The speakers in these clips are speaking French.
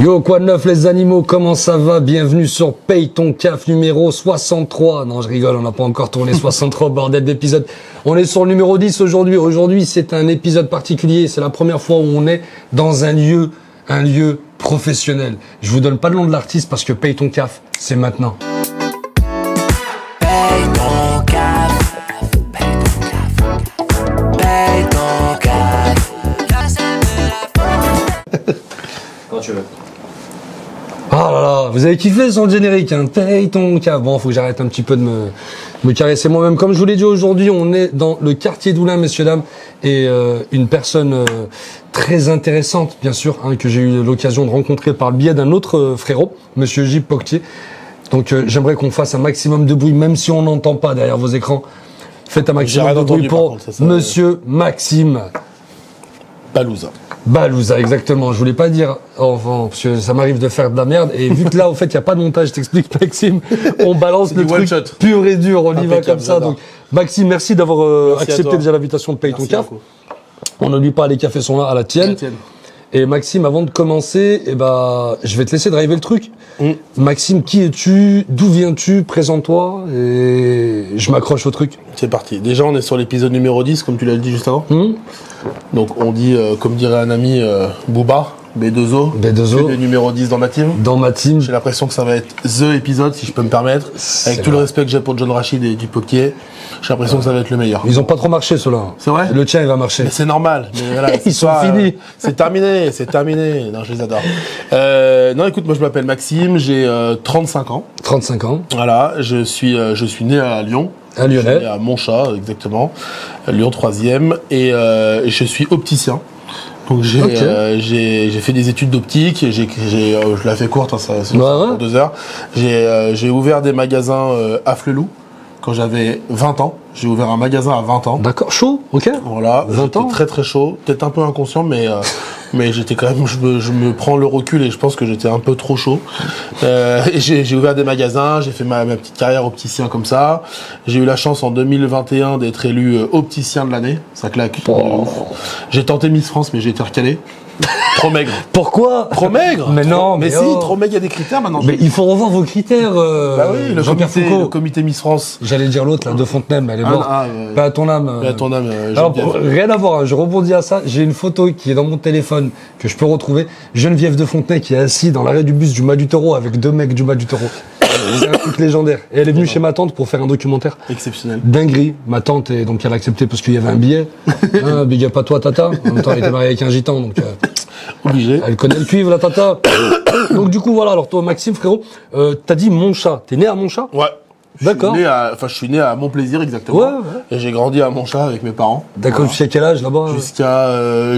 Yo, quoi de neuf les animaux, comment ça va? Bienvenue sur Paye ton CAF numéro 63. Non, je rigole, on n'a pas encore tourné 63 bordel d'épisodes. On est sur le numéro 10 aujourd'hui. Aujourd'hui, c'est un épisode particulier. C'est la première fois où on est dans un lieu professionnel. Je vous donne pas le nom de l'artiste parce que Paye ton CAF, c'est maintenant. Paye ton CAF. Paye ton CAF. Paye ton CAF. Quand tu veux. Oh là là, vous avez kiffé son générique, hein? Paye ton CAF. Bon, faut que j'arrête un petit peu de me caresser moi-même. Comme je vous l'ai dit aujourd'hui, on est dans le quartier d'Oulin, messieurs, dames, et une personne très intéressante, bien sûr, hein, que j'ai eu l'occasion de rencontrer par le biais d'un autre frérot, monsieur Gilles Poctier. Donc j'aimerais qu'on fasse un maximum de bruit, même si on n'entend pas derrière vos écrans. Faites un maximum de bruit pour monsieur Maxime Balouza, exactement. Je voulais pas dire, enfin, parce que ça m'arrive de faire de la merde. Et vu que là, au fait, il n'y a pas de montage, je t'explique, Maxime, on balance le truc pur et dur, on y va comme ça. Donc, Maxime, merci d'avoir accepté déjà l'invitation de Paye ton CAF. On n'oublie pas, les cafés sont là, à la tienne. Et Maxime, avant de commencer, je vais te laisser driver le truc. Maxime, qui es-tu? D'où viens-tu? Présente-toi. Et je m'accroche au truc. C'est parti. Déjà, on est sur l'épisode numéro 10, comme tu l'as dit juste avant. Donc, on dit, comme dirait un ami, Booba, B2O. Le numéro 10 dans ma team. Dans ma team. J'ai l'impression que ça va être THE épisode, si je peux me permettre. Avec tout le respect que j'ai pour John Rachid et du Poquier, j'ai l'impression que ça va être le meilleur. Ils ont pas trop marché, ceux-là. C'est vrai? Le tien, il va marcher. Mais c'est normal. Mais voilà, ils sont finis. C'est terminé. Non, je les adore. Non, écoute, moi, je m'appelle Maxime, j'ai 35 ans. 35 ans. Voilà, je suis né à Lyon. Un Lyonnais. Je suis né à Montchat, exactement. Lyon 3e. Et je suis opticien. Donc j'ai fait des études d'optique. Je la fais courte, hein, c'est pour 2 heures. J'ai ouvert des magasins à Flelou quand j'avais 20 ans. J'ai ouvert un magasin à 20 ans. D'accord, chaud, ok. Voilà, 20 ans. Très très chaud, peut-être un peu inconscient, mais j'étais quand même. Je me prends le recul et je pense que j'étais un peu trop chaud. J'ai ouvert des magasins, j'ai fait ma petite carrière opticien comme ça. J'ai eu la chance en 2021 d'être élu opticien de l'année. Ça claque. J'ai tenté Miss France, mais j'ai été recalé. Trop maigre. Pourquoi? Trop maigre. Mais non, mais si, trop maigre, il y a des critères maintenant. Mais il faut revoir vos critères. Bah oui, le comité Miss France. J'allais dire l'autre, là, de Fontenay, mais elle est morte. Pas à ton âme. Pas à ton âme. Alors, rien à voir, hein, je rebondis à ça. J'ai une photo qui est dans mon téléphone, que je peux retrouver. Geneviève de Fontenay qui est assise dans l'arrêt du bus du Mas du Taureau avec 2 mecs du Mas du Taureau. C'est un truc légendaire. Et elle est venue chez ma tante pour faire un documentaire. Exceptionnel. Dinguerie. Ma tante, et donc elle a accepté parce qu'il y avait un billet. Big up à toi, tata. En même temps, elle était mariée avec un gitan, donc... Obligé. Elle connaît le cuivre, la tata. Donc du coup, voilà. Alors toi, Maxime, frérot, t'as dit Montchat. T'es né à Montchat? Ouais. D'accord. Je suis né à Montplaisir, exactement. Ouais. Et j'ai grandi à Montchat avec mes parents. D'accord. Jusqu'à quel âge là-bas?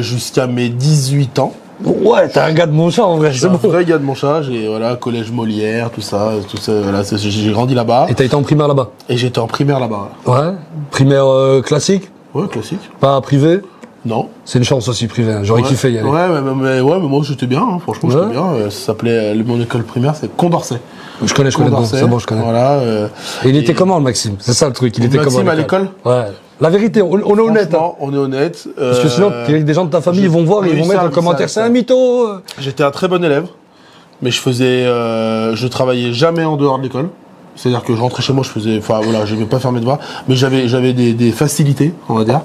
Jusqu'à mes 18 ans. Ouais, t'es un gars de Montchat en vrai. Je suis un vrai gars de Montchat. J'ai collège Molière, tout ça. Voilà, j'ai grandi là-bas. Et t'as été en primaire là-bas? Et j'étais en primaire là-bas. Ouais. Primaire classique? Ouais, classique. Pas privé? Non. C'est une chance aussi privée. Hein. J'aurais kiffé y aller. Ouais, mais moi j'étais bien. Hein. Franchement, j'étais bien. Ça s'appelait mon école primaire, c'est Condorcet. Je connais. C'est bon, je connais. Voilà. Et il était comment le Maxime? C'est ça le truc. Il était Maxime comment à l'école? Ouais. La vérité, on est honnête. Hein. On est honnête. Parce que sinon, des gens de ta famille vont voir et ils vont mettre un commentaire. C'est un mytho. J'étais un très bon élève, mais je travaillais jamais en dehors de l'école. C'est-à-dire que je rentrais chez moi, j'aimais pas faire mes devoirs, mais j'avais des facilités, on va dire.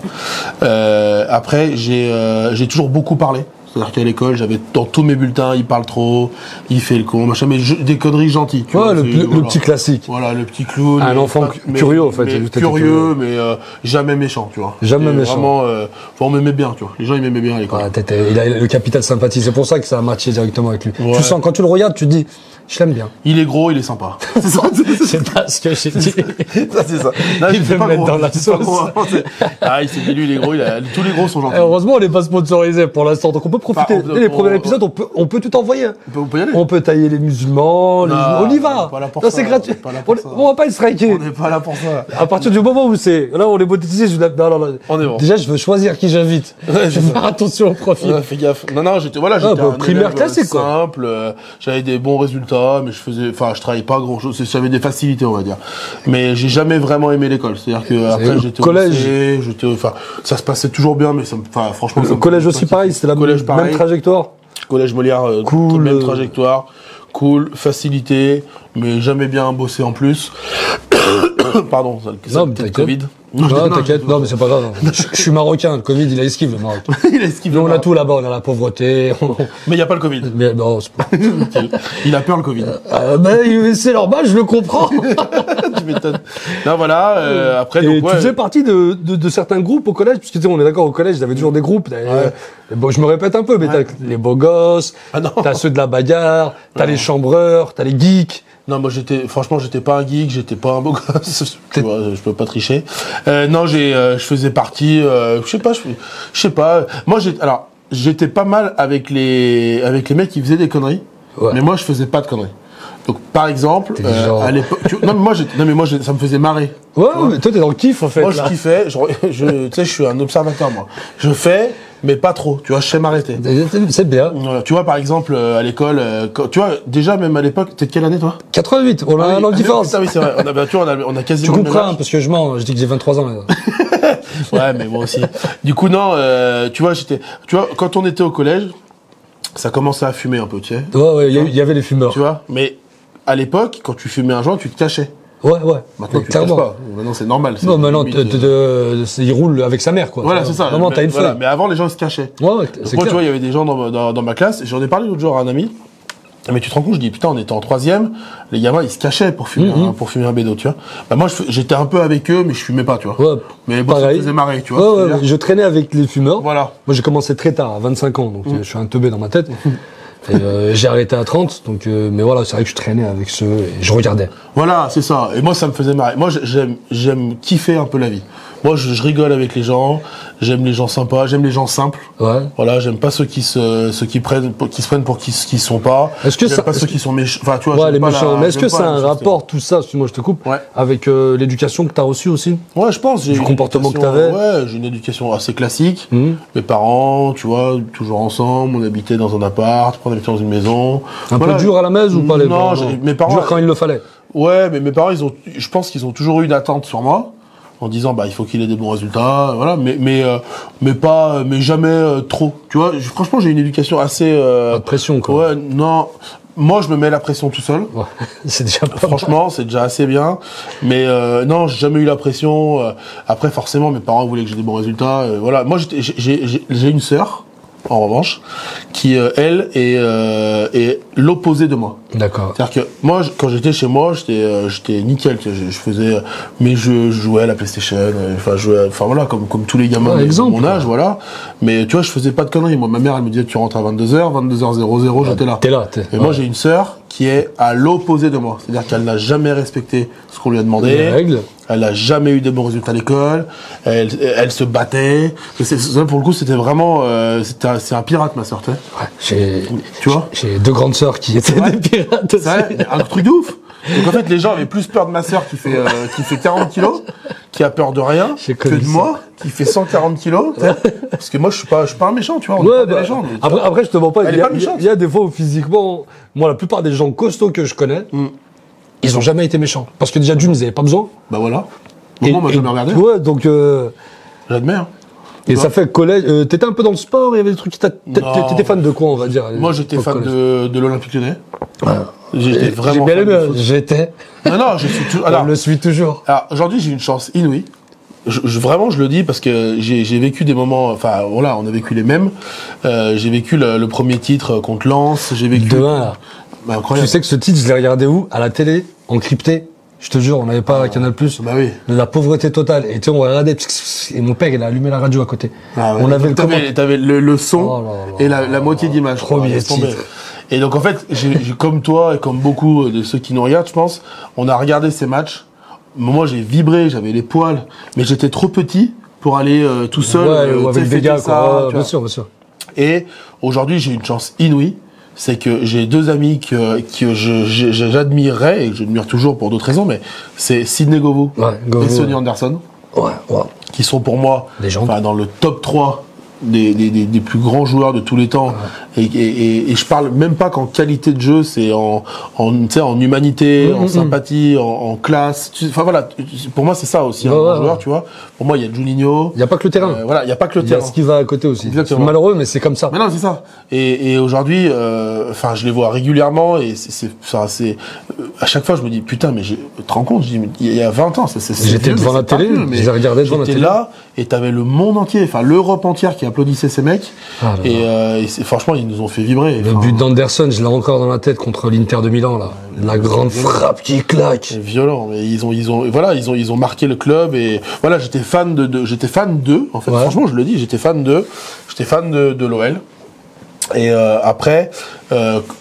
Après, j'ai toujours beaucoup parlé. C'est-à-dire qu'à l'école, j'avais dans tous mes bulletins, il parle trop, il fait le con, machin, mais des conneries gentilles. Ouais, le petit classique. Voilà, le petit clown. Un enfant curieux, en fait. Curieux, mais jamais méchant, tu vois. Jamais méchant. Vraiment, on m'aimait bien, tu vois. Les gens, ils m'aimaient bien à l'école. Ouais, il a le capital sympathie. C'est pour ça que ça a matché directement avec lui. Ouais. Tu sens, quand tu le regardes, tu te dis, je l'aime bien. Il est gros, il est sympa. C'est ça. C'est pas ce que j'ai dit. Ça, c'est ça. Non, il veut me mettre dans la sauce. Il s'est dit, lui, il est gros, tous les gros sont gentils. Heureusement, on n'est pas sponsorisé pour l'instant, donc on peut profiter. Les premiers épisodes, on peut tout envoyer. On peut y aller. On peut tailler les musulmans, on y va. C'est gratuit. On va pas être striké. On n'est pas là pour ça. À partir du moment où là, on est monétisé, on est bon. Déjà, je veux choisir qui j'invite. Je vais faire attention au profil. Fais gaffe. Non, j'étais un primaire classique, quoi. Simple, j'avais des bons résultats, mais je travaillais pas grand chose. J'avais des facilités, on va dire. Mais j'ai jamais vraiment aimé l'école. C'est-à-dire que après, j'étais au collège. Ça se passait toujours bien, mais franchement. Le collège aussi pareil, c'était la même trajectoire. Collège Molière, Cool. même trajectoire, cool, facilité, mais jamais bien bossé en plus. Pardon, ça Non, mais peut-être t'inquiète. Covid. Non, t'inquiète, non, mais c'est pas grave. Je suis marocain, le Covid, il a esquive le Maroc. Il a esquivé. Nous, on a tout là-bas, on a la pauvreté. Mais il n'y a pas le Covid. Mais non, c'est pas. Il a peur le Covid. C'est normal, je le comprends. Tu m'étonnes. Non, voilà, après, Et donc, ouais. tu faisais partie de certains groupes au collège, puisque tu sais, on est d'accord, au collège, j'avais toujours des groupes. Bon, je me répète un peu, mais t'as les beaux gosses, Ah non. t'as ceux de la bagarre, t'as les chambreurs, t'as les geeks. Non, moi franchement, j'étais pas un geek, j'étais pas un beau gosse. Tu vois, je peux pas tricher. Non, je faisais partie, je sais pas. Moi, j'étais pas mal avec les mecs qui faisaient des conneries. Ouais. Mais moi, je faisais pas de conneries. Donc, par exemple, genre- à l'époque, non, mais moi, ça me faisait marrer. Ouais, mais toi, t'es dans le kiff, en fait. Moi, je là. kiffais, tu sais, je suis un observateur, moi. Je fais, mais pas trop. Tu vois, je sais m'arrêter. C'est bien. Voilà. Tu vois, par exemple, à l'école, tu vois, déjà, même à l'époque, t'es de quelle année, toi? 88, on a un an de différence. Ah oui, c'est vrai. On a Tu quasiment le même comprends, âge. parce que je mens, je dis que j'ai 23 ans. Là. Ouais, mais moi aussi. Du coup, non, tu vois, quand on était au collège, ça commençait à fumer un peu, tu sais. Ouais, il y avait les fumeurs. Tu vois, mais à l'époque, quand tu fumais un joint, tu te cachais. Ouais. Maintenant, tu te clairement. caches pas. Maintenant, c'est normal. Non, maintenant, limite, il roule avec sa mère, quoi. Voilà, c'est ça. Vraiment, t'as une Voilà. feuille. Mais avant, les gens, ils se cachaient. Ouais, Donc c'est moi, clair. tu vois, il y avait des gens dans ma classe. J'en ai parlé l'autre jour à un ami. Mais tu te rends compte, je dis, putain, on était en 3e, les gamins, ils se cachaient pour fumer, pour fumer un bédo, tu vois. Bah, moi, j'étais un peu avec eux, mais je fumais pas, tu vois. Ouais, Mais bon, ça me pareil. faisait marrer, tu vois. Ouais, je traînais avec les fumeurs. Voilà. Moi, j'ai commencé très tard, à 25 ans, donc je suis un teubé dans ma tête. Et, j'ai arrêté à 30, donc, mais voilà, c'est vrai que je traînais avec ceux et je regardais. Voilà, c'est ça. Et moi, ça me faisait marrer. Moi, j'aime kiffer un peu la vie. Moi, je rigole avec les gens. J'aime les gens sympas. J'aime les gens simples. Ouais. Voilà, j'aime pas ceux qui se prennent pour qui sont pas. Est-ce que j'aime ça- pas ceux qui sont méchants. Enfin, tu vois, Ouais, j'aime les pas méchants. Mais est-ce j'aime que pas ça a la un méchanceté. rapport, tout ça, excuse-moi, je te coupe, Ouais. avec l'éducation que t'as reçue aussi? Ouais, je pense. J'ai Du une comportement que éducation- t'avais. Ouais, j'ai une éducation assez classique. Mhm. Mes parents, tu vois, toujours ensemble. On habitait dans un appart, on habitait dans une maison. Un Voilà. peu dur à la messe ou pas, les Non, parents? mes parents. Dur quand il le fallait. Ouais, mais mes parents, je pense qu'ils ont toujours eu une attente sur moi, en disant, bah, il faut qu'il ait des bons résultats, voilà, mais jamais trop. Tu vois, franchement, j'ai une éducation assez. Pas de pression, quoi. Ouais, non. Moi, je me mets la pression tout seul. Ouais. C'est déjà pas mal. Franchement, c'est déjà assez bien. Mais non, j'ai jamais eu la pression. Après, forcément, mes parents voulaient que j'ai des bons résultats. Voilà. Moi, j'ai une sœur, en revanche, qui elle est l'opposé de moi. D'accord. C'est-à-dire que moi, quand j'étais chez moi, j'étais nickel. Tu sais, je faisais mes jeux, je jouais à la PlayStation, enfin voilà, comme tous les gamins Ouais, de exemple, mon âge, voilà. Mais tu vois, je faisais pas de conneries. Moi, ma mère, elle me disait, tu rentres à 22h, 22h00, j'étais là. T'es là, Et moi, j'ai une sœur qui est à l'opposé de moi. C'est-à-dire qu'elle n'a jamais respecté ce qu'on lui a demandé. Les règles. Elle n'a jamais eu des bons résultats à l'école. Elle se battait. Ça, pour le coup, c'était vraiment, c'est un pirate, ma sœur, tu sais. Ouais, Tu vois? j'ai deux grandes sœurs qui étaient vrai des pirates aussi. C'est vrai, un truc de ouf. Donc en fait, les gens avaient plus peur de ma sœur qui fait 40 kilos, qui a peur de rien, J'ai que connu de ça. moi qui fait 140 kilos. Tu sais. Parce que moi, je suis pas un méchant, tu vois. On est Ouais, pas des bah, légendes, tu vois. après, je te mens pas. Elle Il y, est a, pas méchante. il y a des fois où physiquement, moi, la plupart des gens costauds que je connais, ils ont jamais été méchants. Parce que déjà, d'une, ils avaient pas besoin. Bah voilà. Donc moi, je me regardais. Ouais, donc, J'admets. Hein. et vois. ça fait collège. T'étais un peu dans le sport, il y avait des trucs qui Non. t'étais fan de quoi, on va dire? Moi, j'étais au fan collège? de l'Olympique Lyonnais. Ouais. J'étais J'ai vraiment bien fan de aimé, foot. j'étais. Non, je suis toujours. Je le suis toujours. Alors aujourd'hui, j'ai une chance inouïe. Vraiment, je le dis parce que j'ai vécu des moments. Enfin, voilà, on a vécu les mêmes. J'ai vécu le premier titre contre Lens. J'ai vécu. 2-1, là. Bah, incroyable. Tu sais que ce titre, je l'ai regardé où? À la télé, encrypté. Je te jure, on n'avait pas Canal+. Bah oui. La pauvreté totale. Et tu sais, on regardait, et mon père, il a allumé la radio à côté. Ah ouais. On avait le T'avais le son Oh là là et là la moitié d'image. Premier Laisse tomber. titre. Et donc en fait, j'ai comme toi et comme beaucoup de ceux qui nous regardent, je pense, on a regardé ces matchs. Moi, j'ai vibré, j'avais les poils, mais j'étais trop petit pour aller tout seul. ou tu sais, avec des fêter gars, ça, quoi. Ouais, tu vois. bien sûr, bien sûr. Et aujourd'hui, j'ai une chance inouïe. C'est que j'ai deux amis que j'admirerais et que j'admire toujours pour d'autres raisons, mais c'est Sidney Govou Ouais, Govou, et Sonny ouais. Anderson, Ouais, ouais. qui sont pour moi Légende. dans le top 3 des plus grands joueurs de tous les temps. Et je parle même pas qu'en qualité de jeu, c'est en humanité, en sympathie, en classe. Enfin voilà, pour moi c'est ça aussi un bon joueur, tu vois. Pour moi il y a Juninho. Il y a pas que le terrain. Voilà, il y a pas que le terrain. Il y a ce qui va à côté aussi. Exactement. C'est malheureux, mais c'est comme ça. Mais non, c'est ça. Et aujourd'hui, enfin, je les vois régulièrement et c'est à chaque fois je me dis putain, mais tu te rends compte, je dis, il y a 20 ans, j'étais devant la télé, je les regardais devant la télé. J'étais là et t'avais le monde entier, enfin l'Europe entière qui applaudissait ces mecs. Et franchement, ils nous ont fait vibrer. Le but d'Anderson, je l'ai encore dans la tête contre l'Inter de Milan là. La grande frappe qui claque. C'est violent, mais ils ont marqué le club et voilà, j'étais fan d'eux. En fait, franchement, je le dis, j'étais fan de l'OL. Et après,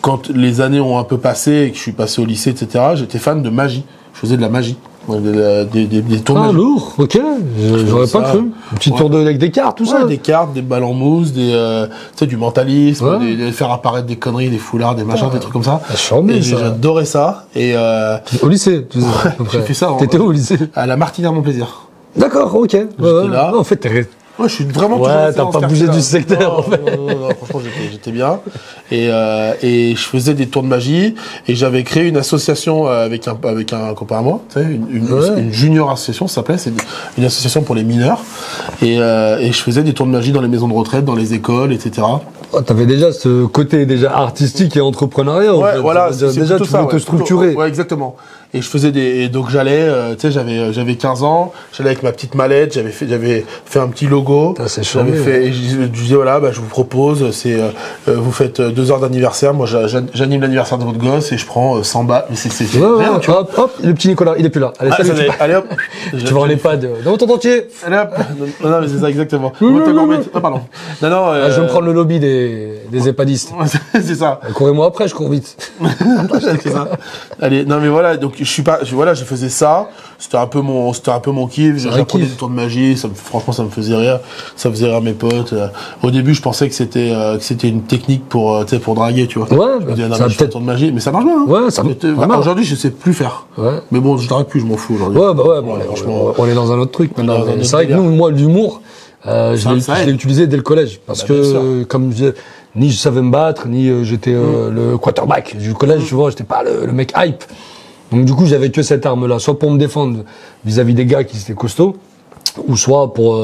quand les années ont un peu passé et que je suis passé au lycée, etc., j'étais fan de magie. Je faisais de la magie. Des tours de magie. Lourd, ok. J'aurais pas cru. Un petit tour avec des cartes, tout ça. Des cartes, des balles en mousse, du mentalisme, des faire apparaître des conneries, des foulards, des machins, des trucs comme ça. Et j'adorais ça. Et au lycée, tu sais. J'ai fait ça. T'étais où au lycée? À la Martinière, mon plaisir. D'accord, ok. J'étais là. En fait, t'es... Ouais, je suis vraiment t'as pas bougé du secteur. Non, en fait. Non, franchement, j'étais bien. Et je faisais des tours de magie. Et j'avais créé une association avec un copain à moi. Tu sais, une junior association, ça s'appelait. C'est une association pour les mineurs. Et je faisais des tours de magie dans les maisons de retraite, dans les écoles, etc. Oh, t'avais déjà ce côté déjà artistique et entrepreneuriat. Ouais, en fait. voilà. Déjà, tu voulais te structurer. Ouais, exactement. Et je faisais donc j'allais, tu sais, j'avais 15 ans, j'allais avec ma petite mallette, j'avais fait un petit logo. J'avais fait, et je disais voilà, je vous propose, vous faites 2 heures d'anniversaire, moi j'anime l'anniversaire de votre gosse et je prends 100 balles. Mais c'est rien, tu vois. Hop, le petit Nicolas, il est plus là. Allez, salut. Allez hop. Tu vas en EHPAD dans votre entier. Allez hop. Non, mais c'est ça exactement. Pardon. Non. Je vais me prendre le lobby des EHPADistes. C'est ça. Courez-moi après, je cours vite. C'est ça. Allez, non mais voilà, donc je faisais ça, c'était un peu mon kiff, j'apprenais des tours de magie, franchement ça me faisait rire, mes potes. Au début, je pensais que c'était une technique pour draguer, tu vois. Ouais, je me disais, non, mais je fais un tour de magie, mais ça marche bien. Hein. Ouais, ça marche. Aujourd'hui, je sais plus faire. Ouais. Mais bon, je drague plus, je m'en fous aujourd'hui. Ouais, bon, franchement, on est dans un autre truc maintenant. C'est vrai que moi, l'humour, je l'ai utilisé dès le collège. Parce que, comme je disais, ni je savais me battre, ni j'étais le quarterback du collège, tu vois, j'étais pas le mec hype. Donc du coup, j'avais que cette arme-là, soit pour me défendre vis-à-vis des gars qui étaient costauds, ou soit pour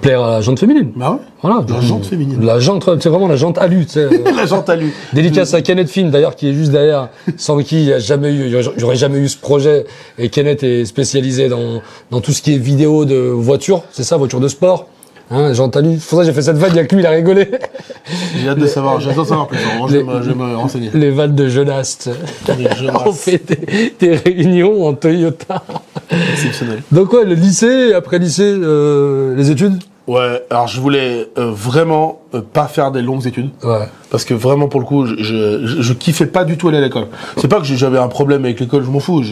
plaire à la jante féminine. Bah ouais. Voilà. La jante féminine. La jante, c'est vraiment la jante alu, tu sais. La jante alu. Dédicace à Kenneth Finn, d'ailleurs, qui est juste derrière, sans qui j'aurais jamais eu ce projet. Et Kenneth est spécialisé dans tout ce qui est vidéo de voiture, c'est ça, voiture de sport. Hein, j'ai entendu. C'est pour ça que j'ai fait cette vanne, il y a que lui, il a rigolé. J'ai hâte de savoir, j'attends de savoir plus. Je vais me renseigner. Les vannes de jeunasse. On fait des réunions en Toyota. Exceptionnel. Donc ouais, le lycée, après lycée, les études. Ouais, alors je voulais vraiment pas faire des longues études. Ouais. Parce que vraiment, pour le coup, je kiffais pas du tout aller à l'école. C'est pas que j'avais un problème avec l'école, je m'en fous.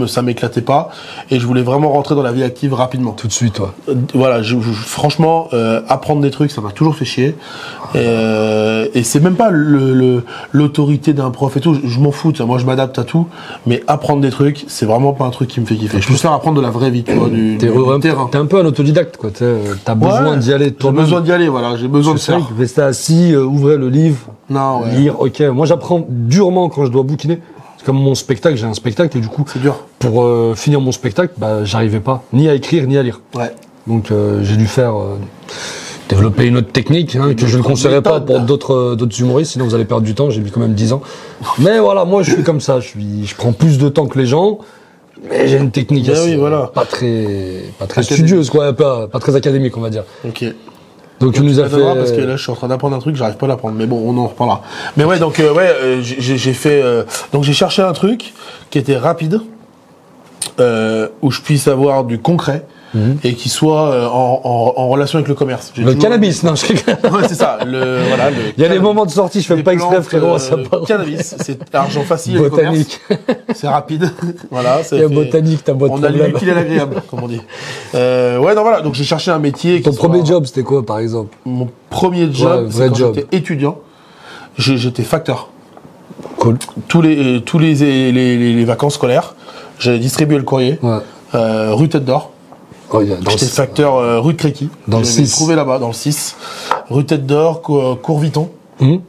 Ça m'éclatait pas. Et je voulais vraiment rentrer dans la vie active rapidement. Tout de suite, toi. Voilà, franchement, apprendre des trucs, ça m'a toujours fait chier. Et c'est même pas l'autorité d'un prof et tout. Je m'en fous, moi je m'adapte à tout. Mais apprendre des trucs, c'est vraiment pas un truc qui me fait kiffer. Je préfère apprendre de la vraie vie, tu vois, du terrain. T'es un peu un autodidacte, quoi. T'as besoin d'y aller toi-même. J'ai besoin d'y aller, voilà. J'ai besoin de faire. Rester assis, ouvrir le livre, lire, ok. Moi, j'apprends durement quand je dois bouquiner. C'est comme mon spectacle, j'ai un spectacle et du coup, c'est dur. Pour finir mon spectacle, j'arrivais pas ni à écrire ni à lire. Ouais. Donc j'ai dû faire développer une autre technique que je ne conseillerais pas pour d'autres humoristes, sinon vous allez perdre du temps. J'ai mis quand même 10 ans. Mais voilà, moi je suis comme ça. Je prends plus de temps que les gens. Mais j'ai une technique pas très studieuse, quoi, pas très académique, on va dire. Ok. Donc tu nous as fait. Parce que là, je suis en train d'apprendre un truc, j'arrive pas à l'apprendre. Mais bon, on en reparlera. Mais ouais, donc j'ai fait. Donc j'ai cherché un truc qui était rapide, où je puisse avoir du concret. Et qui soit en relation avec le commerce. Le cannabis, non, je rigole. Ouais, c'est ça. Il y a des moments de sortie, je fais pas exprès, frérot, ça part. Cannabis, c'est argent facile. Botanique. C'est rapide. Voilà. Il y a botanique, t'as boîte de problème. On a l'utile et l'agréable, comme on dit. Ouais, non, voilà. Donc j'ai cherché un métier. Ton premier job, c'était quoi, par exemple? Mon premier job, c'est quand j'étais étudiant. J'étais facteur. Cool. Tous les vacances scolaires, j'allais distribuer le courrier. Ouais. Rue Tête d'Or. Oh, il y a dans J'étais le- facteur rue de Créqui. Dans le Je l'avais 6. trouvé là-bas, dans le 6. Rue Tête d'Or, Cours Vuitton. Hum.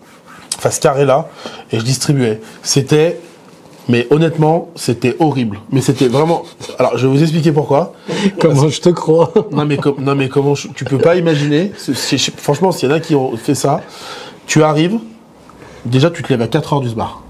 Enfin, ce carré-là. Et je distribuais. C'était... Mais honnêtement, c'était horrible. Mais c'était vraiment... Alors, je vais vous expliquer pourquoi. Comment je te crois. Non, mais comment... Tu peux pas imaginer... Franchement, s'il y en a qui ont fait ça, tu arrives... Déjà, tu te lèves à 4h du soir.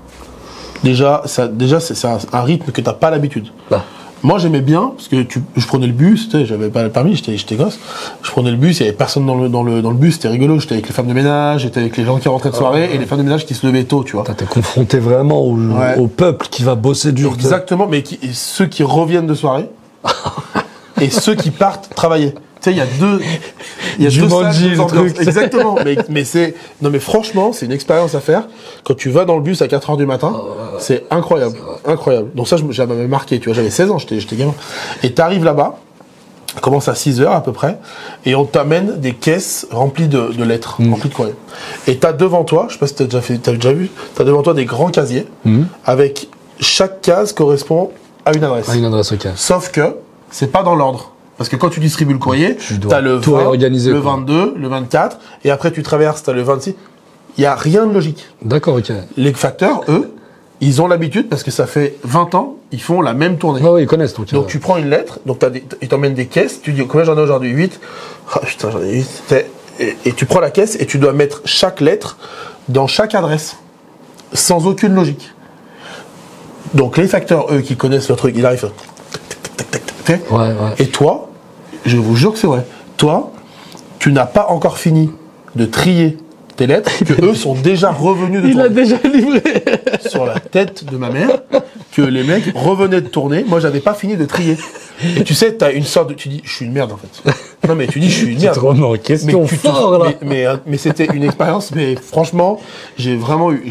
Déjà, c'est un rythme que t'as pas l'habitude. Bah. Moi, j'aimais bien, parce que je prenais le bus, tu sais, j'avais pas le permis, j'étais gosse. Je prenais le bus, il y avait personne dans le bus, c'était rigolo. J'étais avec les femmes de ménage, j'étais avec les gens qui rentraient de soirée, et les femmes de ménage qui se levaient tôt, tu vois. T'es confronté vraiment Ouais. au peuple qui va bosser dur. Exactement, mais et ceux qui reviennent de soirée, et ceux qui partent travailler. Tu sais, il y a deux Jumanji, salles, deux le ambiances. truc. Exactement. mais franchement, c'est une expérience à faire. Quand tu vas dans le bus à 4h du matin, c'est incroyable. Incroyable. Donc ça, j'avais marqué, tu vois, j'avais 16 ans, j'étais gamin. Et t'arrives là-bas, ça commence à 6h à peu près, et on t'amène des caisses remplies de lettres, remplies de courrier. Et t'as devant toi, je sais pas si t'as déjà vu, t'as devant toi des grands casiers, avec chaque case correspond à une adresse. Ah, une adresse au cas. Sauf que c'est pas dans l'ordre. Parce que quand tu distribues le courrier, dois t'as le tout 20, réorganiser, le quoi. 22, le 24, et après tu traverses, t'as le 26. Il y a rien de logique. D'accord, ok. Les facteurs, eux, ils ont l'habitude, parce que ça fait 20 ans, ils font la même tournée. Ouais, ils connaissent tout. Donc tu prends une lettre, donc ils t'emmènent des caisses, tu dis combien j'en ai aujourd'hui 8. Ah putain, j'en ai 8. Et tu prends la caisse et tu dois mettre chaque lettre dans chaque adresse. Sans aucune logique. Donc les facteurs, eux, qui connaissent le truc, ils arrivent. Tac, tac, tac, tac, tac. Ouais. Et toi, je vous jure que c'est vrai, toi, tu n'as pas encore fini de trier tes lettres, que eux sont déjà revenus de tourner. déjà livré. Sur la tête de ma mère, que les mecs revenaient de tourner. Moi, j'avais pas fini de trier. Et tu sais, t'as une sorte de... Tu dis, je suis une merde, en fait. Non, mais tu dis, je suis une Tu merde. te remets en question tu fort, là. mais c'était une expérience, mais franchement, j'ai vraiment eu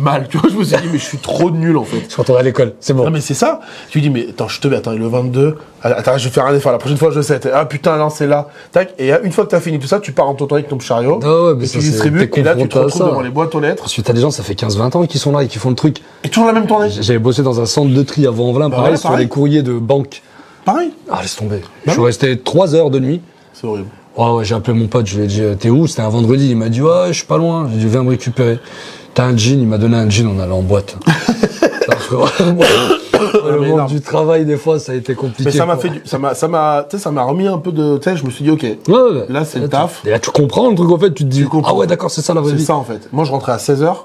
mal. Tu vois, je me suis dit, mais je suis trop nul, en fait. Je retourne à l'école, c'est bon. Non, mais c'est ça. Tu dis, mais attends, le 22. Attends, je vais faire un effort. La prochaine fois, je sais. Ah putain, non, c'est là. Tac. Et une fois que t'as fini tout ça, tu pars en tournée avec ton chariot. Ah ouais, mais et ça, tu c'est- distribues. t'es Et là, tu te confronté à retrouves ça. devant les boîtes aux lettres. Parce que t'as des gens, ça fait 15-20 ans qui sont là et qui font le truc. Et toujours la même tournée. J'avais bossé dans un centre de tri avant Envelin, pareil, voilà, sur pareil. les courriers de banque. Pareil. Ah, laisse tomber. Je suis resté 3 heures de nuit. C'est horrible. Ouais, j'ai appelé mon pote, je lui ai dit, t'es où? C'était un vendredi. Il m'a dit, ouais, je suis pas loin. J'ai dit, viens me récupérer. T'as un jean? Il m'a donné un jean, on allait en boîte. Le mais monde non. du travail, des fois, ça a été compliqué. Mais ça m'a quoi. ça m'a remis un peu de, tu sais, je me suis dit, ok, Ouais. là, c'est le taf. Et là, tu comprends le truc, en fait, tu te dis, comprends. ah ouais, d'accord, c'est ça la vraie C'est vie. ça, en fait. Moi, je rentrais à 16h,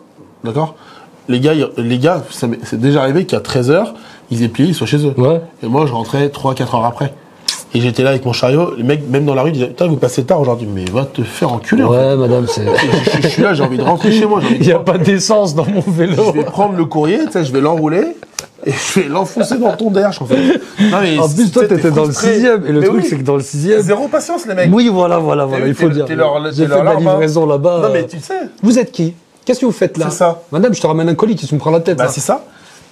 d'accord? Les gars, c'est déjà arrivé qu'à 13h, ils aient plié, ils soient chez eux. Ouais. Et moi, je rentrais 3-4 heures après. Et j'étais là avec mon chariot, les mecs, même dans la rue, disaient, putain, vous passez tard aujourd'hui. Mais va te faire enculer, en fait. Ouais, madame, c'est. Je suis là, j'ai envie de rentrer chez moi. J'ai envie Il de n'y a pas d'essence dans mon vélo. Je vais prendre le courrier, tu sais, je vais l'enrouler et je vais l'enfoncer dans ton derche, en fait. Non, mais En plus, toi, t'étais dans le frustré. 6ème. Et le Mais truc, oui. c'est que dans le 6ème. Zéro patience, les mecs. Oui, voilà, vu, il faut dire. t'es leur J'ai fait de la larme, hein. livraison là-bas. Non, mais tu sais. Vous êtes qui? Qu'est-ce que vous faites là? C'est ça. Madame, je te ramène un colis qui se me prend la tête. Bah, là. c'est ça.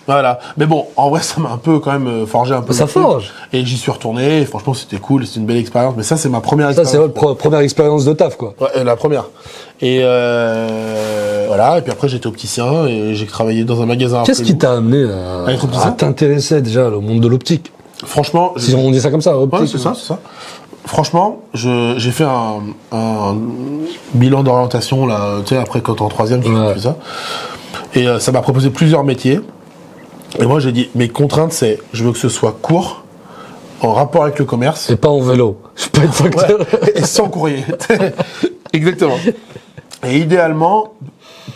Voilà. Mais bon, en vrai, ça m'a un peu, quand même, forgé un peu. Ça le truc. forge. Et j'y suis retourné. Et franchement, c'était cool. C'était une belle expérience. Mais ça, c'est ma première Ça, expérience. c'est votre première expérience de taf, quoi. Ouais, la première. Et voilà. Et puis après, j'étais opticien et j'ai travaillé dans un magasin. Qu'est-ce après qui t'a amené être opticien à t'intéresser déjà au monde de l'optique? Franchement, Si on dit ça comme ça, optique. ouais, c'est ça, c'est ça. Franchement, j'ai fait un bilan d'orientation là, tu sais, après quand t'es en troisième, tu Ouais. fais ça. Et ça m'a proposé plusieurs métiers. Et moi, j'ai dit, mes contraintes, c'est, je veux que ce soit court, en rapport avec le commerce, Et pas en vélo. Je peux être facteur. ouais, et sans courrier. Exactement. Et idéalement,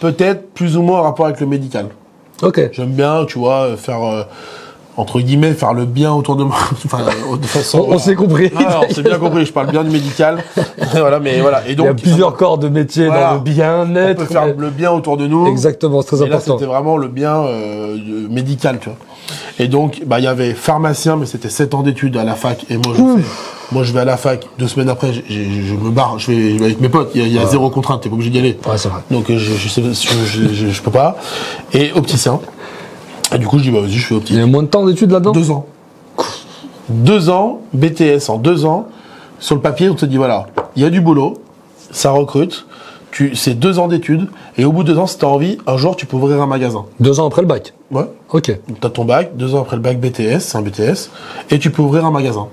peut-être plus ou moins en rapport avec le médical. Ok. J'aime bien, tu vois, faire entre guillemets, faire le bien autour de moi. Enfin, de façon. On s'est compris. Ah, on s'est bien compris. Je parle bien du médical. Voilà, mais voilà. Et donc, Il y a plusieurs corps de métier voilà. dans le on bien-être. peut faire le bien autour de nous. Exactement, c'est très Et là, important. c'était vraiment le bien médical, tu vois. Et donc, bah, il y avait pharmacien, mais c'était 7 ans d'études à la fac. Et moi, je vais à la fac. 2 semaines après, je me barre. Je vais avec mes potes. Il y a zéro contrainte. T'es pas obligé d'y aller. Ouais, c'est vrai. Donc, je peux pas. Et opticien. Et du coup, je dis, bah, vas-y, je fais Il opticien. y a moins de temps d'études là-dedans? 2 ans. 2 ans, BTS en 2 ans. Sur le papier, on te dit, voilà, il y a du boulot, ça recrute, c'est 2 ans d'études, et au bout de 2 ans, si t'as envie, un jour, tu peux ouvrir un magasin. 2 ans après le bac. Ouais. Ok. T'as ton bac, 2 ans après le bac BTS, c'est un BTS, et tu peux ouvrir un magasin.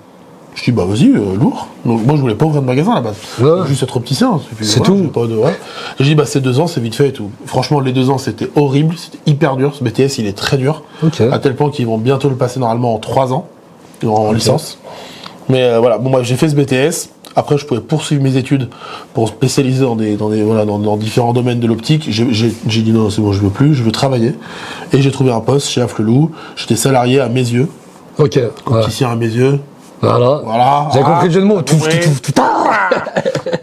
Je dis, bah vas-y, lourd. Donc moi, je voulais pas ouvrir de magasin à la base. Ouais. Juste être opticien. C'est voilà, tout. Pas de, ouais. J'ai dit, bah c'est 2 ans, c'est vite fait et tout. Franchement, les 2 ans, c'était horrible, c'était hyper dur. Ce BTS, il est très dur. Ok. À tel point qu'ils vont bientôt le passer normalement en 3 ans, en licence. Mais voilà, bon, bref, j'ai fait ce BTS. Après, je pouvais poursuivre mes études pour me spécialiser dans différents domaines de l'optique. J'ai dit non, c'est bon, je veux plus, je veux travailler. Et j'ai trouvé un poste chez Afflelou. J'étais salarié à mes yeux. Ok. Opticien à mes yeux. Voilà. Voilà. Vous avez compris le jeu de mots.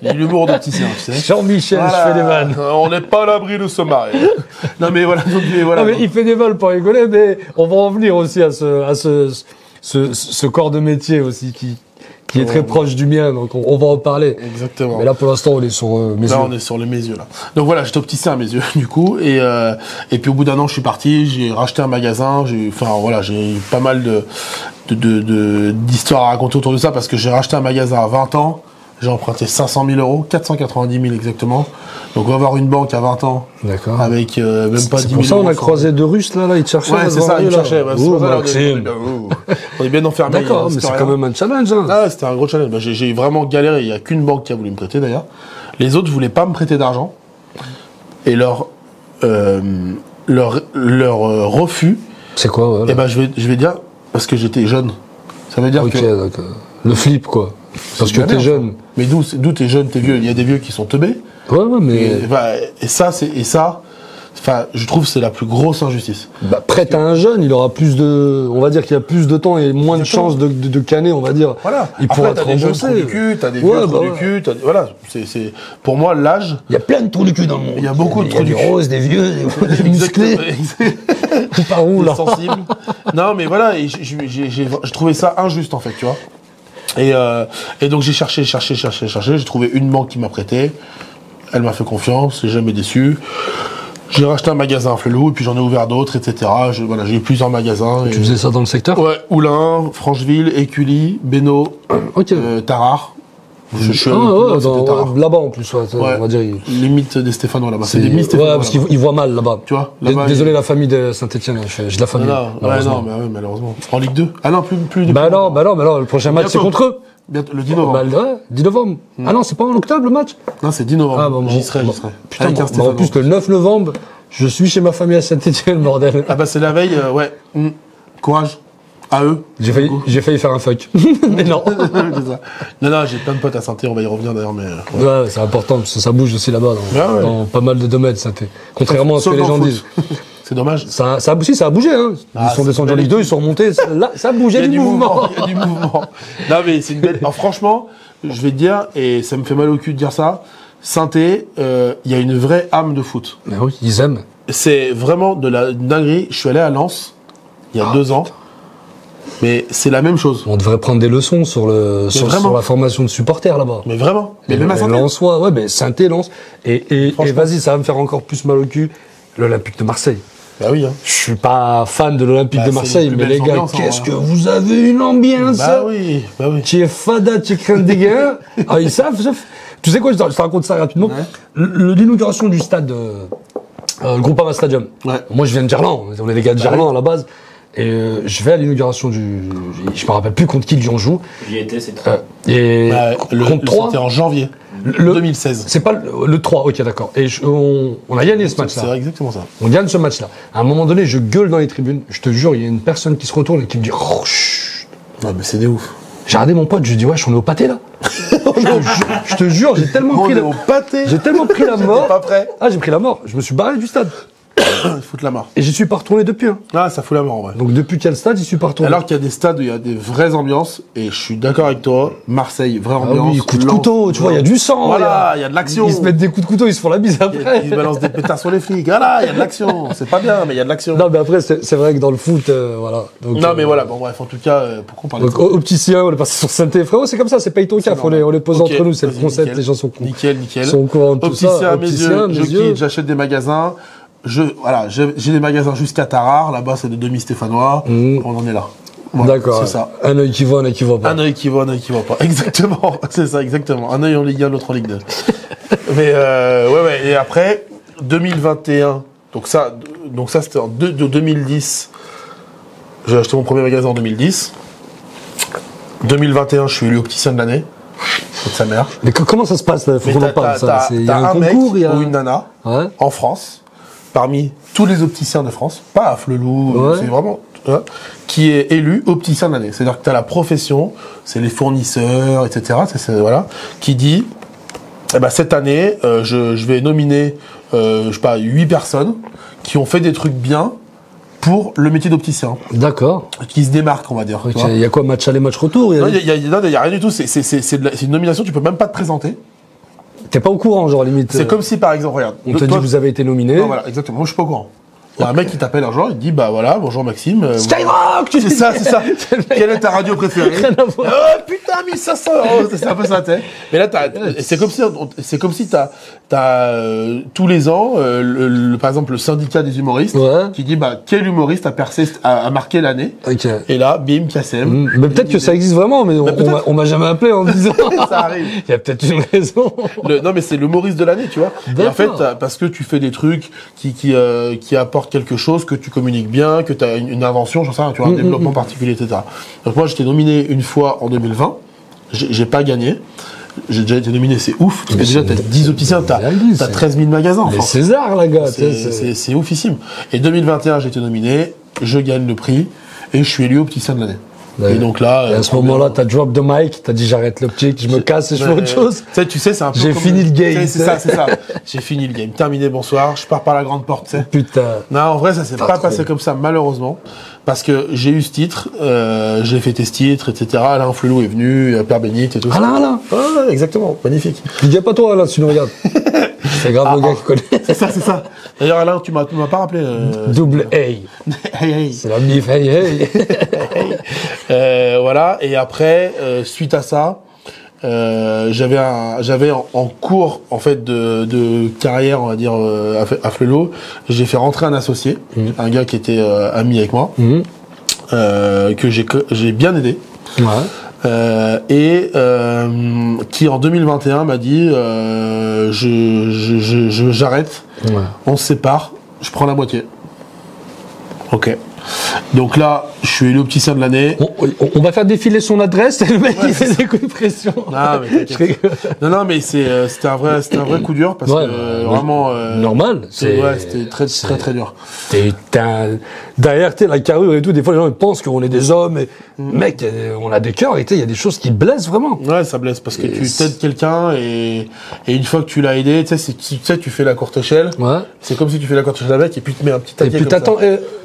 Il y a l'humour d'opticien, tu sais. Jean-Michel, Voilà. je fais des vannes. On n'est pas à l'abri de se marrer. Non, mais voilà. Donc, voilà. Non, mais il fait des vannes pour rigoler, mais on va en venir aussi à ce corps de métier aussi qui est très proche du mien, donc on va en parler. Exactement. Mais là, pour l'instant, on est sur mes yeux. Là, on est sur mes yeux, là. Donc voilà, j'étais opticien à mes yeux, du coup. Et puis au bout d'1 an, je suis parti, j'ai racheté un magasin. J'ai eu pas mal d'histoires à raconter autour de ça parce que j'ai racheté un magasin à 20 ans. J'ai emprunté 500 000 euros, 490 000 exactement. Donc on va avoir une banque à 20 ans. D'accord. Avec même pas 10 000 euros. C'est pour ça qu'on a croisé 2 Russes, là, ils te cherchaient. Ouais, c'est ça, ils me cherchaient. Ouais, Oh, là, Maxime. on est bien enfermés. D'accord, mais c'est quand même un challenge. Hein. Ah, c'était un gros challenge. Bah, j'ai vraiment galéré. Il n'y a qu'une banque qui a voulu me prêter d'ailleurs. Les autres voulaient pas me prêter d'argent. Et leur refus. C'est quoi, ouais, Eh ben, je vais dire parce que j'étais jeune. Ça veut dire ok, que. donc, le flip, quoi. Parce que galère, t'es jeune. Mais d'où t'es jeune, t'es vieux. Il y a des vieux qui sont teubés. Ouais, mais. Et ça, je trouve que c'est la plus grosse injustice. Bah, prête à un jeune, il aura plus de. On va dire qu'il y a plus de temps et moins de chances de canner, on va dire. Voilà. Il Après, pourra te t'as des jeunes trous rembourser. du cul, t'as des vieux trous du cul. Voilà. Pour moi, l'âge. Il y a plein de trous du cul dans le monde. Il y a beaucoup de trous du cul. Des roses, des vieux, des musclés. Par où, là? Sensible. Non, mais voilà, je trouvais ça injuste, en fait, tu vois. Et donc, j'ai cherché. J'ai trouvé une banque qui m'a prêté. Elle m'a fait confiance, j'ai jamais déçu. J'ai racheté un magasin à Afflelou, et puis j'en ai ouvert d'autres, etc. J'ai eu plusieurs magasins. Tu faisais ça dans le secteur? Ouais, Oulin, Francheville, Écully, Bénaud, Tarare. Là-bas en plus, on va dire. Limite des Stéphanois là-bas. C'est des mi-Stéphanois. Ouais, parce qu'ils voient mal là-bas. Tu vois, désolé la famille de Saint-Etienne, j'ai de la famille. Malheureusement. En Ligue 2. Ah non, plus. Bah non, le prochain match c'est contre eux. Le 10 novembre. Bah, 10 novembre. Ah non, c'est pas en octobre le match? Non, c'est 10 novembre. Ah, bon, j'y serai. Putain, en plus le 9 novembre, je suis chez ma famille à Saint-Etienne, bordel. Ah bah c'est la veille, ouais. Courage. À eux. J'ai failli faire un fuck. Mais non. Non, j'ai plein de potes à Saint-Etienne, on va y revenir d'ailleurs, mais. Ouais, c'est important, parce que ça bouge aussi là-bas, dans pas mal de domaines, Saint-Etienne. Contrairement à ce que les gens disent. C'est dommage. Ça a bougé, hein. Ils sont descendus en Ligue 2, ils sont remontés. Là, ça a bougé, il y a du mouvement. Il y a du mouvement. Non, mais c'est une belle. Alors, franchement, je vais te dire, et ça me fait mal au cul de dire ça, Saint-Étienne, il y a une vraie âme de foot. Mais oui, ils aiment. C'est vraiment de la dinguerie. Je suis allé à Lens, il y a 2 ans. Mais c'est la même chose. On devrait prendre des leçons sur la formation de supporters là-bas. Mais vraiment. Mais même à Saint-Étienne. Lensois, ouais, mais Saint-Étienne, Lens. Et vas-y, ça va me faire encore plus mal au cul. L'Olympique de Marseille. Bah oui, hein. Je suis pas fan de l'Olympique de Marseille, mais les gars, qu'est-ce que vous avez une ambiance. Bah oui. Tu es fada, tu es craint des gars. Ah, ils savent. Tu sais quoi, je te raconte ça rapidement. Ouais. L'inauguration du stade, le Groupama Stadium. Ouais. Moi, je viens de Gerland. On est des gars de Gerland à la base. Et je vais à l'inauguration je me rappelle plus contre qui Lyon joue. J'y étais, c'est toi. Contre 3. C'était en janvier 2016. C'est pas le 3, ok, d'accord. Et on a gagné ce match-là. C'est exactement ça. On gagne ce match-là. À un moment donné, je gueule dans les tribunes. Je te jure, il y a une personne qui se retourne et qui me dit oh, chut. Ouais, mais c'est des ouf. J'ai regardé mon pote, je lui dis wesh, on est au pâté là. Je te jure, j'ai tellement pris la mort. Pas prêt. Ah, j'ai pris la mort. Je me suis barré du stade. Fout la mort. Et j'y suis pas retourné depuis. Hein. Ah, ça fout la mort, ouais. Donc depuis quel stade, j'y suis pas retourné. Alors qu'il y a des stades où il y a des vraies ambiances, et je suis d'accord avec toi, Marseille, vraie ambiance. Oui, coup de couteau, tu vois, il y a du sang. Voilà, il y a de l'action. Ils se mettent des coups de couteau, ils se font la bise après. Ils balancent des pétards sur les flics. Voilà, il y a de l'action. C'est pas bien, mais il y a de l'action. Non, mais après, c'est vrai que dans le foot, voilà. Donc, non, mais voilà, bon, bref, en tout cas, pourquoi on parle de foot. Opticien, on est passé sur Saint-Étienne, frérot, c'est comme ça, c'est paye ton cap, on les pose entre nous, c'est le concept, les gens sont cons. Nickel. Sont au courant de tout ça. Opticien à mes yeux, je quitte, j'achète des magasins. J'ai des magasins jusqu'à Tarare, là-bas c'est des demi-stéphanois, on en est là. Voilà, d'accord. C'est ça. Un œil qui voit, un œil qui voit pas. Un œil qui voit, un œil qui voit pas. Exactement, c'est ça, exactement. Un œil en Ligue 1, l'autre en Ligue 2. Mais ouais, et après, 2021, donc ça c'était de 2010, j'ai acheté mon premier magasin en 2010. 2021, je suis élu opticien de l'année. De sa mère. Mais comment ça se passe là? Faut qu'on en parle. Il y a un mec concours, il y a ou une nana Ouais. en France, parmi tous les opticiens de France, pas à Flelou, Ouais. c'est vraiment, qui est élu opticien de l'année. C'est-à-dire que tu as la profession, c'est les fournisseurs, etc. Voilà, qui dit, eh ben, cette année, je vais nominer, je sais pas, 8 personnes qui ont fait des trucs bien pour le métier d'opticien, D'accord. qui se démarquent, on va dire. Ok, tu vois. il y a quoi, match aller, match retour? Non, il y a rien du tout. C'est une nomination. Tu peux même pas te présenter. T'es pas au courant, genre limite. C'est comme si, par exemple, regarde. On te dit que vous avez été nominé. Non, voilà, exactement. Moi, je suis pas au courant. Il y a un mec qui t'appelle un jour, il te dit, bah voilà, bonjour Maxime. Skyrock, tu C'est dis. ça. Quelle est ta radio préférée? Rien à voir. Oh putain, 1500 €. C'est un peu ça, t'es. Mais là, c'est comme si t'as tous les ans, par exemple, le syndicat des humoristes, Ouais. qui dit, bah, quel humoriste a percé, a marqué l'année. Ok. Et là, bim, Kassem. Mais peut-être que ça existe vraiment, mais peut-être. on m'a jamais appelé en me disant. Ça arrive. Il y a peut-être une raison. Non, mais c'est l'humoriste de l'année, tu vois. Et en fait, parce que tu fais des trucs qui apportent quelque chose, que tu communiques bien, que tu as une invention, j'en sais rien, tu vois, un développement particulier, etc. Donc moi, j'étais nominé une fois en 2020. J'ai pas gagné. J'ai déjà été nominé, c'est ouf. Parce que déjà, t'as 10 opticiens, t'as 13 000 magasins. Les César, la gars. C'est oufissime. Et 2021, j'ai été nominé, je gagne le prix, et je suis élu opticien de l'année. Ouais. Et donc là, Et à ce moment-là, t'as drop the mic, t'as dit j'arrête l'optique, je me casse et je fais autre chose. Tu sais, c'est un peu. J'ai comme fini le game. C'est ça. J'ai fini le game. Terminé, bonsoir. Je pars par la grande porte, tu sais. Putain. Non, en vrai, ça s'est pas passé comme ça, malheureusement. Parce que j'ai eu ce titre, j'ai fêté ce titre, etc. Alain Flelou est venu, Père Bénite et tout ça. Alain. Ah, exactement. Magnifique. Dis pas toi, Alain, si tu nous regardes. C'est grave le gars qui connaît. C'est ça. D'ailleurs, Alain, tu m'as pas rappelé. Double A. Hey. C'est la bif, hey. Voilà. Et après, suite à ça, j'avais en cours en fait de carrière, on va dire, à Flelou, j'ai fait rentrer un associé, un gars qui était ami avec moi, que j'ai bien aidé. Ouais. Et qui en 2021 m'a dit j'arrête, Ouais. on se sépare, je prends la moitié. Ok. Donc là, je suis élu opticien de l'année. On va faire défiler son adresse et le mec il fait des coups de pression. Non, mais non, mais c'était un vrai coup dur parce que vraiment. Normal. C'était très dur. Derrière la carrure et tout, des fois les gens ils pensent qu'on est des hommes. Et, mec, on a des cœurs et il y a des choses qui blessent vraiment. Ouais, ça blesse parce que tu t'aides quelqu'un et une fois que tu l'as aidé, tu sais, tu fais la courte échelle. Ouais. C'est comme si tu fais la courte échelle avec et puis tu mets un petit taquet. Et puis t'attends.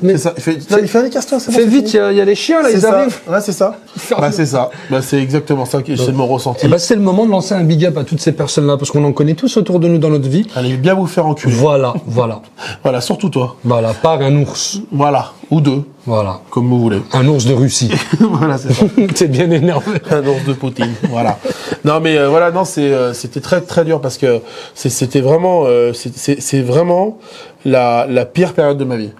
Mais ça, il fait allez, casse-toi, c'est bon. Fais vite, il y a les chiens là, ils arrivent. Ouais, c'est ça. C'est ça. C'est exactement ça que c'est mon ressenti. Et c'est le moment de lancer un big up à toutes ces personnes-là parce qu'on en connaît tous autour de nous dans notre vie. Allez bien vous faire enculer. Voilà. Voilà, surtout toi. Voilà, par un ours. Voilà, ou deux. Voilà. Comme vous voulez. Un ours de Russie. Voilà, c'est ça. T'es bien énervé. Un ours de Poutine. Voilà. Non, mais voilà, non, c'était très très dur parce que c'était vraiment, c'est vraiment la pire période de ma vie.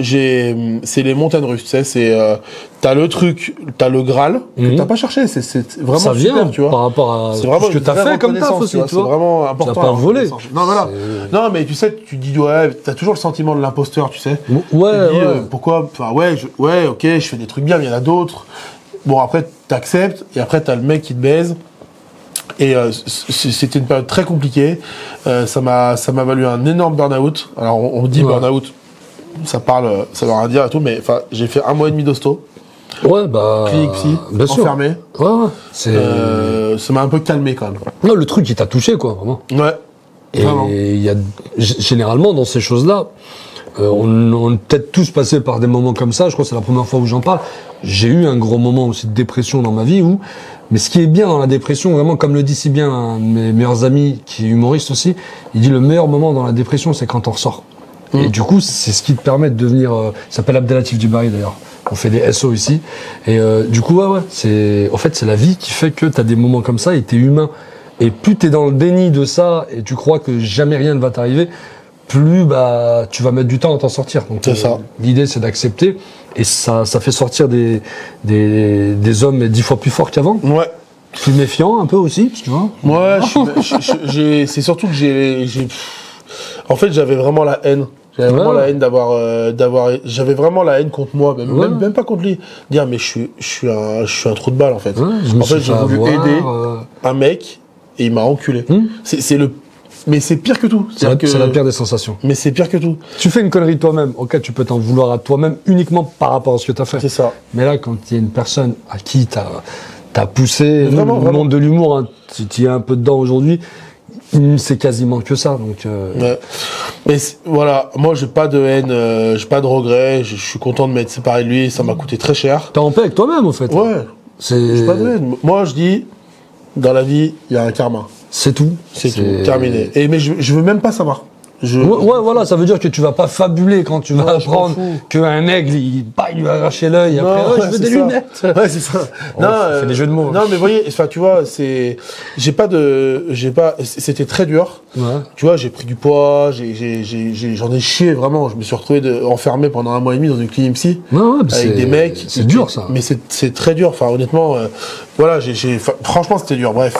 C'est les montagnes russes, tu sais, t'as le truc, t'as le Graal, que t'as pas cherché, c'est vraiment ça vient, super, tu vois. par rapport à c'est vraiment ce que t'as fait comme taf aussi, tu vois. C'est vraiment important. Tu n'as pas volé. Non, voilà. Non, mais tu sais, tu dis, ouais, t'as toujours le sentiment de l'imposteur, tu sais. Ouais. Pourquoi, enfin, ouais, ok, je fais des trucs bien, mais il y en a d'autres. Bon, après, t'acceptes, et après, t'as le mec qui te baise. Et c'était une période très compliquée. Ça m'a valu un énorme burn-out. Alors, on dit burn-out, ça veut rien dire et tout, mais enfin, j'ai fait 1 mois et demi d'hosto. Ouais, bah. Clinique psy, bien sûr. enfermé. Ouais. Ça m'a un peu calmé quand même. Non, le truc, il t'a touché, quoi, vraiment. Ouais. Et Vraiment. il y a, généralement, dans ces choses-là, on est peut-être tous passés par des moments comme ça. Je crois que c'est la première fois où j'en parle. J'ai eu un gros moment aussi de dépression dans ma vie mais ce qui est bien dans la dépression, vraiment, comme le dit si bien un de mes meilleurs amis, qui est humoriste aussi, il dit le meilleur moment dans la dépression, c'est quand on ressort. Et du coup, c'est ce qui te permet de devenir, il s'appelle Abdelatif Djibari d'ailleurs. On fait des SO ici. Et du coup, c'est la vie qui fait que t'as des moments comme ça et t'es humain. Et plus t'es dans le déni de ça et tu crois que jamais rien ne va t'arriver, plus tu vas mettre du temps à t'en sortir. Donc c'est ça. L'idée c'est d'accepter et ça fait sortir des hommes 10 fois plus forts qu'avant. Ouais. Plus méfiants un peu aussi, tu vois. Ouais, c'est surtout que en fait, j'avais vraiment la haine. J'avais vraiment Ouais. la haine j'avais vraiment la haine contre moi, même pas contre lui. Dire, mais je suis un trou de balle, en fait. Ouais, je me En fait, suis j'ai fait voulu avoir, aider un mec et il m'a enculé. Mais c'est pire que tout. C'est la pire des sensations. Mais c'est pire que tout. Tu fais une connerie toi-même, ok, tu peux t'en vouloir à toi-même uniquement par rapport à ce que tu as fait. C'est ça. Mais là, quand il y a une personne à qui t'as poussé, Vraiment, le monde de l'humour, hein, tu y es un peu dedans aujourd'hui, c'est quasiment que ça. Donc, Ouais. Mais voilà, moi j'ai pas de haine, j'ai pas de regrets, je suis content de m'être séparé de lui, ça m'a coûté très cher. t'es en paix avec toi-même, en fait. Ouais, j'ai pas de haine. Moi je dis, dans la vie, il y a un karma. C'est tout. C'est tout, terminé. Mais je veux même pas savoir. Ouais, voilà, ça veut dire que tu vas pas fabuler quand tu vas Non, je m'en apprendre fous. qu'un aigle, il lui a arraché l'œil, et Non, après, ouais, je veux c'est des ça. lunettes. Ouais, c'est ça. Ça fait des jeux de mots. Non, mais voyez, enfin, tu vois, c'était très dur. Ouais. Tu vois, j'ai pris du poids, j'en ai chié vraiment. Je me suis retrouvé enfermé pendant 1 mois et demi dans une clinique psy. Ouais, Avec des mecs. C'est dur, ça. Mais c'est très dur. Enfin, honnêtement, voilà, franchement, c'était dur. Bref,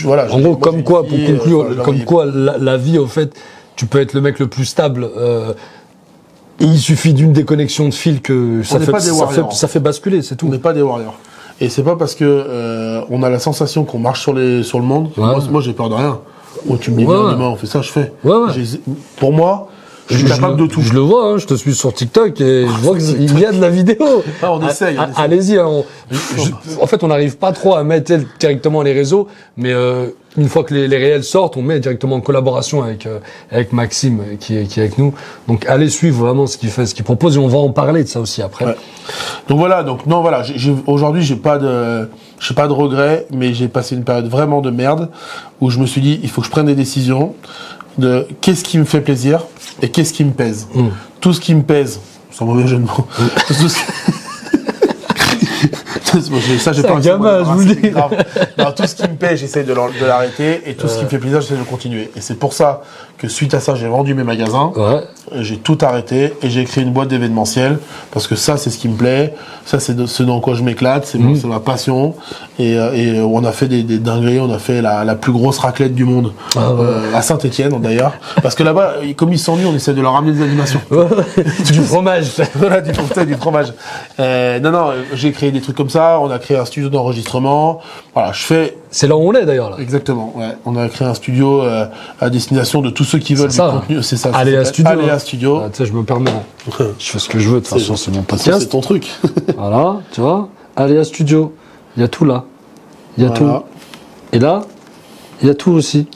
voilà. En gros, moi, comme j'ai quoi, une pour fille, conclure, enfin, comme quoi la vie, au fait, tu peux être le mec le plus stable. Et il suffit d'une déconnexion de fil que n'est pas des warriors. ça fait basculer, c'est tout. On n'est pas des warriors. Et c'est pas parce que on a la sensation qu'on marche sur le monde. Ouais. Moi, j'ai peur de rien. Oh, tu me dis, Ouais, viens, ouais. demain, on fait ça, je fais. Ouais, ouais. Pour moi, je suis capable de tout. Je le vois, hein, je te suis sur TikTok et je vois qu'il y a de la vidéo. Ah, on essaye. Allez-y. Hein, en fait, on n'arrive pas trop à mettre directement les réseaux, mais une fois que les réels sortent, on met directement en collaboration avec Maxime qui est avec nous. Donc allez suivre vraiment ce qu'il fait, ce qu'il propose et on va en parler de ça aussi après. Ouais. Donc voilà, aujourd'hui j'ai pas de regrets, mais j'ai passé une période vraiment de merde où je me suis dit il faut que je prenne des décisions de qu'est-ce qui me fait plaisir et qu'est-ce qui me pèse. Tout ce qui me pèse, sans mauvais jeu de mots. Ça, j'ai C'est pas un gamin, je vous le dis. grave. Non, tout ce qui me plaît, j'essaie de l'arrêter, et tout ce qui me fait plaisir, j'essaie de continuer. Et c'est pour ça que suite à ça, j'ai vendu mes magasins, Ouais. j'ai tout arrêté, et j'ai créé une boîte d'événementiel, parce que ça, c'est ce qui me plaît, ça, c'est ce dans quoi je m'éclate, c'est ma passion, et on a fait des dingueries, on a fait la plus grosse raclette du monde, à Saint-Étienne d'ailleurs, parce que là-bas, comme ils s'ennuient, on essaie de leur ramener des animations. Du fromage. Voilà, du fromage. Non, j'ai créé des trucs comme ça. On a créé un studio d'enregistrement. Voilà, C'est là où on est d'ailleurs là. exactement. Ouais, on a créé un studio à destination de tous ceux qui veulent du ça. contenu. C'est ça. Aléa Studio. Aléa Studio. Ah, tu sais, je me permets. Je fais ce que je veux. De toute façon, c'est mon Ça, podcast. c'est ton truc. Voilà, tu vois. Aléa Studio. Il y a tout là. Il y a Voilà. tout. Et là, il y a tout aussi.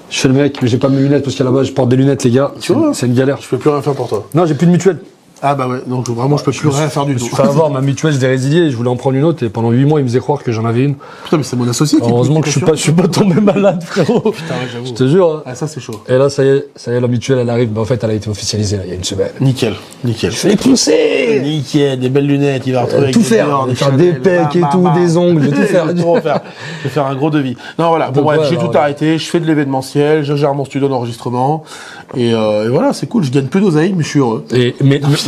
Je fais le mec, mais j'ai pas mes lunettes parce qu'à la base, je porte des lunettes, les gars. Tu vois, C'est une galère. je peux plus rien faire pour toi. Non, j'ai plus de mutuelle. Ah bah ouais. Donc vraiment, je peux plus rien faire du Je tout. me suis fait avoir ma mutuelle, je l'ai résiliée. Je voulais en prendre une autre et pendant 8 mois, il me faisait croire que j'en avais une. Putain, mais c'est mon associé qui. Heureusement que je suis pas tombé malade, frérot. Putain, ouais, j'avoue. Je te jure. Hein. Ah, ça c'est chaud. Et là, ça y est, la mutuelle, elle arrive. Bah, en fait, elle a été officialisée là, il y a une semaine. Nickel. Je vais pousser. Nickel, des belles lunettes, il va retrouver avec Tout des faire, diors, faire des Chanel, pecs et tout, des ongles, je vais tout faire. Je vais tout refaire. Je vais faire un gros devis. Non, voilà. Bon, Donc, bref, ouais, j'ai alors, tout arrêté. Je fais de l'événementiel. Je gère mon studio d'enregistrement. Et voilà, c'est cool. Je gagne peu d'oseille, mais je suis heureux.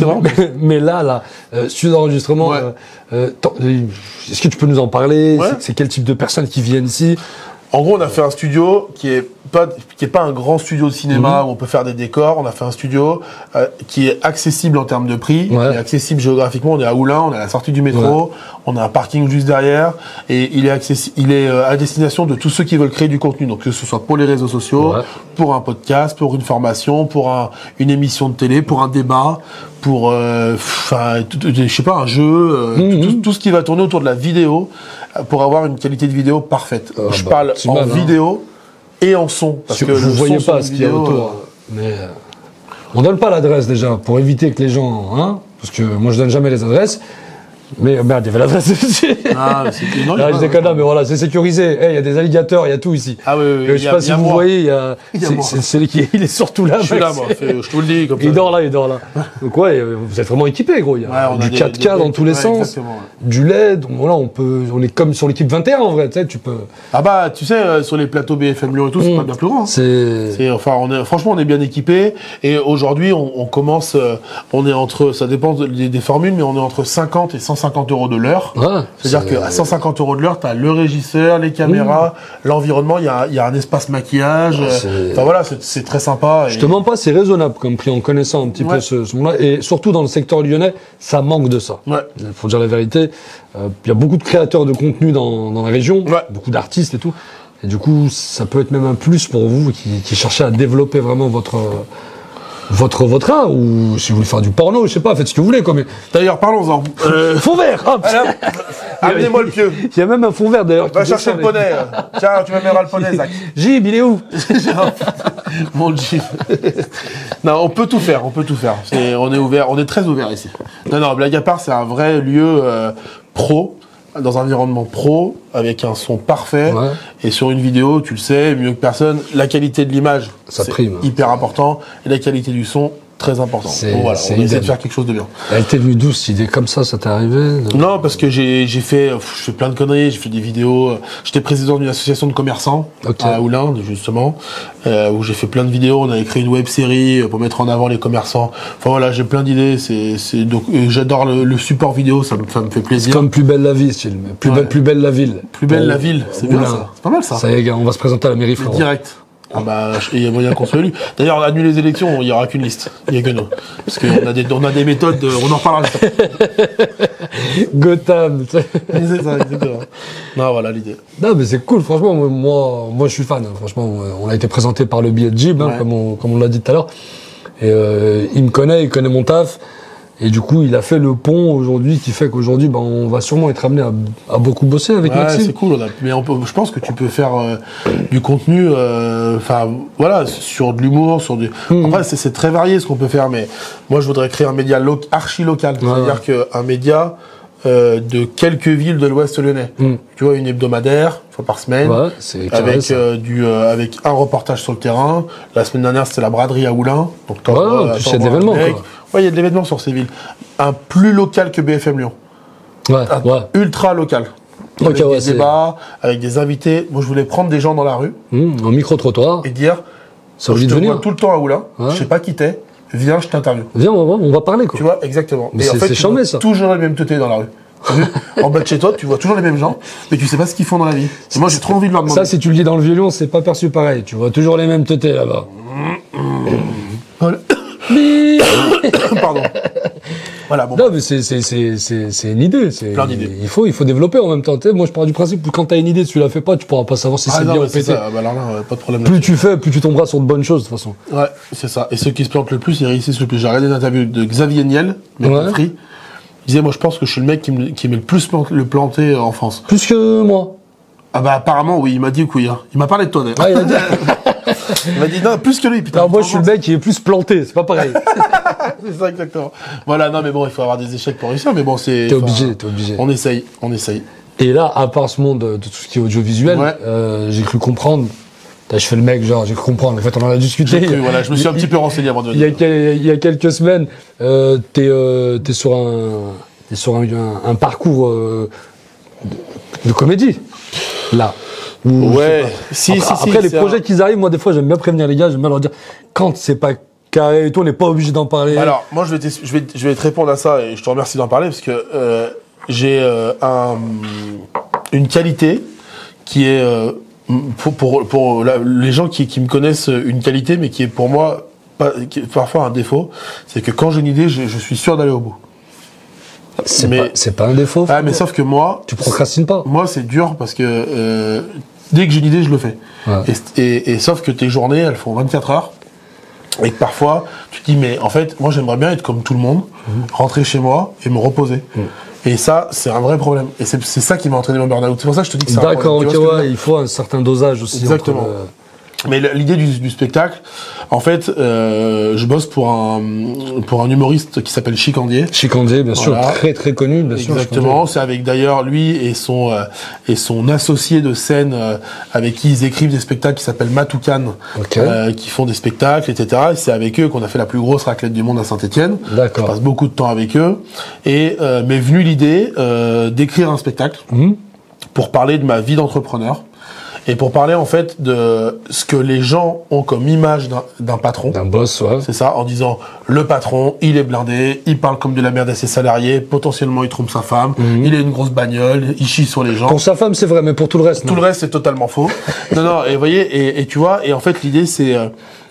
C'est vrai. Mais là, studio d'enregistrement, Ouais. est-ce que tu peux nous en parler? Ouais. C'est quel type de personnes qui viennent ici? En gros, on a fait un studio qui est pas un grand studio de cinéma où on peut faire des décors. On a fait un studio qui est accessible en termes de prix, Ouais. qui est accessible géographiquement. On est à Oulin, on est à la sortie du métro, on a un parking juste derrière, et il est à destination de tous ceux qui veulent créer du contenu. Donc que ce soit pour les réseaux sociaux, Ouais. pour un podcast, pour une formation, pour une émission de télé, pour un débat, pour je sais pas, un jeu, tout ce qui va tourner autour de la vidéo pour avoir une qualité de vidéo parfaite. Je parle en hein. vidéo et en son, parce que vous le voyez son sur pas une ce qu'il y a vidéo, autour. Mais on donne pas l'adresse déjà pour éviter que les gens, hein, parce que moi je donne jamais les adresses. Mais merde, il y avait l'adresse aussi. Ah, c'est non, Là, je déconne, mais voilà, c'est sécurisé. Il y a des alligators, il y a tout ici. Ah oui, Je sais pas si vous voyez, il y a, Il y a moi. il est surtout là. Je suis là, Max. moi. Je te le dis comme ça. Il dort là. Donc ouais, vous êtes vraiment équipés, gros. Il y a Ouais, on a du des 4K dans tous les ouais, sens, exactement, ouais. du LED. Donc voilà, on est comme sur l'équipe 21 en vrai. Tu sais, tu peux. Ah bah, tu sais, sur les plateaux BFM Lyon et tout, c'est pas bien plus grand. Franchement, on est bien équipés. Et aujourd'hui, on commence, on est entre, ça dépend des formules, mais on est entre 50 et 150 150 € de l'heure. Ouais, C'est-à-dire qu'à 150 € de l'heure, t'as le régisseur, les caméras, l'environnement, il y a un espace maquillage. Enfin voilà, c'est très sympa. Je te mens pas, c'est raisonnable comme prix en connaissant un petit peu ce monde-là. Et surtout dans le secteur lyonnais, ça manque de ça. Ouais. Il faut dire la vérité. Il y a beaucoup de créateurs de contenu dans la région, beaucoup d'artistes et tout. Et du coup, ça peut être même un plus pour vous qui cherchez à développer vraiment votre art, ou si vous voulez faire du porno, je sais pas, faites ce que vous voulez, quoi. Mais... D'ailleurs, parlons-en. Fond vert, hop. Amenez-moi le pieu. Il y a même un fond vert d'ailleurs. Va chercher le poney. Tiens, tu m'amèneras le poney, Zach. Gib, il est où? Mon Jeep. Non, on peut tout faire, on peut tout faire. On est ouvert, on est très ouvert ici. Non, blague à part, c'est un vrai lieu pro, dans un environnement pro, avec un son parfait. Ouais. Et sur une vidéo, tu le sais, mieux que personne, la qualité de l'image, Ça c'est prime. hyper important. Et la qualité du son, très important. Donc voilà, on essaie de faire quelque chose de bien. Elle t'est venue d'où cette idée comme ça t'est arrivé? Non, parce que je fais plein de conneries, j'ai fait des vidéos. J'étais président d'une association de commerçants à Oulin, justement, où j'ai fait plein de vidéos. On avait créé une web-série pour mettre en avant les commerçants. Enfin voilà, j'ai plein d'idées. Donc j'adore le support vidéo, ça me fait plaisir. C'est comme Plus belle la vie, style. Plus belle la ville. Plus belle la ville, c'est bien ça. C'est pas mal ça. Ça y est, gars, on va se présenter à la mairie Florent. Direct. Ah bah, il y a moyen qu'on soit élu. D'ailleurs, annuler les élections, il y aura qu'une liste. Il y a que nous. Parce qu'on a des méthodes, on en reparlera. Gotham. C'est ça, exactement. Non, voilà l'idée. Non, mais c'est cool, franchement, moi je suis fan. Hein. Franchement, on a été présenté par le biais de Jib, hein, comme on l'a dit tout à l'heure. Et il me connaît, il connaît mon taf. Et du coup, il a fait le pont aujourd'hui qui fait qu'aujourd'hui, on va sûrement être amené à beaucoup bosser avec Maxime. C'est cool. Mais je pense que tu peux faire du contenu, voilà, sur de l'humour, sur du. Après, c'est très varié ce qu'on peut faire. Mais moi, je voudrais créer un média archi local, c'est-à-dire qu'un média de quelques villes de l'Ouest lyonnais. Tu vois, une hebdomadaire, une fois par semaine, avec avec un reportage sur le terrain. La semaine dernière, c'était la braderie à Oulin. Donc, il y a de l'événement. Ouais, il y a de l'événement sur ces villes. Un plus local que BFM Lyon. Ultra local. Avec des débats, avec des invités. Moi, je voulais prendre des gens dans la rue. En micro-trottoir. Et dire, je te vois tout le temps à Oulin, je sais pas qui t'es, viens, je t'interviewe. Viens, on va parler, quoi. Tu vois, exactement. Mais et en fait, tu vois ça. toujours les mêmes teutés dans la rue. En bas de chez toi, tu vois toujours les mêmes gens, mais tu sais pas ce qu'ils font dans la vie. Et moi, j'ai trop envie de leur demander. Ça, si tu le dis dans le violon, c'est pas perçu pareil. Tu vois toujours les mêmes teutés là-bas. Pardon. Voilà, bon. Non, mais c'est une idée. Plein d'idées. Il faut développer en même temps. Moi, je pars du principe que quand t'as une idée, si tu la fais pas, tu pourras pas savoir si c'est bien ou pété. Alors là, pas de problème. Plus tu fais, plus tu tomberas sur de bonnes choses, de toute façon. Ouais, c'est ça. Et ceux qui se plantent le plus, ils réussissent le plus. J'ai regardé une interview de Xavier Niel, Free. Il disait, moi, je pense que je suis le mec qui met le plus le planté en France. Plus que moi. Ah bah, apparemment, oui, il m'a dit oui. Il m'a parlé de toi, d'ailleurs. Ah, il a dit... Il m'a dit, non, plus que lui, putain. Non, moi, je suis le mec qui est plus planté, c'est pas pareil. C'est ça, exactement. Voilà, non, mais bon, il faut avoir des échecs pour réussir, mais bon, c'est... T'es obligé. On essaye. Et là, à part ce monde de tout ce qui est audiovisuel, j'ai cru comprendre... Je fais le mec, genre, j'ai cru comprendre. En fait, on en a discuté. Je me suis un petit peu renseigné avant de venir. Il y a quelques semaines, t'es sur un parcours de comédie, là. Après, les projets qui arrivent, moi, des fois, j'aime bien prévenir les gars, j'aime bien leur dire, quand c'est pas carré et tout, on n'est pas obligé d'en parler. Alors, moi, je vais te répondre à ça et je te remercie d'en parler parce que j'ai une qualité qui est pour les gens qui me connaissent une qualité, mais qui est pour moi qui est parfois un défaut, c'est que quand j'ai une idée, je suis sûr d'aller au bout. C'est pas un défaut. Ah, mais sauf que moi, tu procrastines pas. Moi, c'est dur parce que dès que j'ai une idée, je le fais. Ouais. Et sauf que tes journées, elles font 24 heures. Et que parfois, tu te dis, mais en fait, moi, j'aimerais bien être comme tout le monde, rentrer chez moi et me reposer. Et ça, c'est un vrai problème. Et c'est ça qui m'a entraîné mon burn-out. C'est pour ça que je te dis que c'est un problème. D'accord, ok, il faut un certain dosage aussi. Exactement. Mais l'idée du spectacle, en fait, je bosse pour un humoriste qui s'appelle Chicandier. Chicandier, bien sûr, très très connu, bien sûr. Exactement. C'est avec d'ailleurs lui et son associé de scène avec qui ils écrivent des spectacles qui s'appellent Matoukan, qui font des spectacles, etc. Et c'est avec eux qu'on a fait la plus grosse raclette du monde à Saint-Étienne. D'accord. Je passe beaucoup de temps avec eux et m'est venue l'idée d'écrire un spectacle pour parler de ma vie d'entrepreneur. Et pour parler en fait de ce que les gens ont comme image d'un patron. D'un boss, ouais. C'est ça, en disant le patron, il est blindé, il parle comme de la merde à ses salariés, potentiellement il trompe sa femme, il a une grosse bagnole, il chie sur les gens. Pour sa femme, c'est vrai, mais pour tout le reste, Tout le reste, c'est totalement faux. non, et vous voyez, et tu vois, et en fait, l'idée, c'est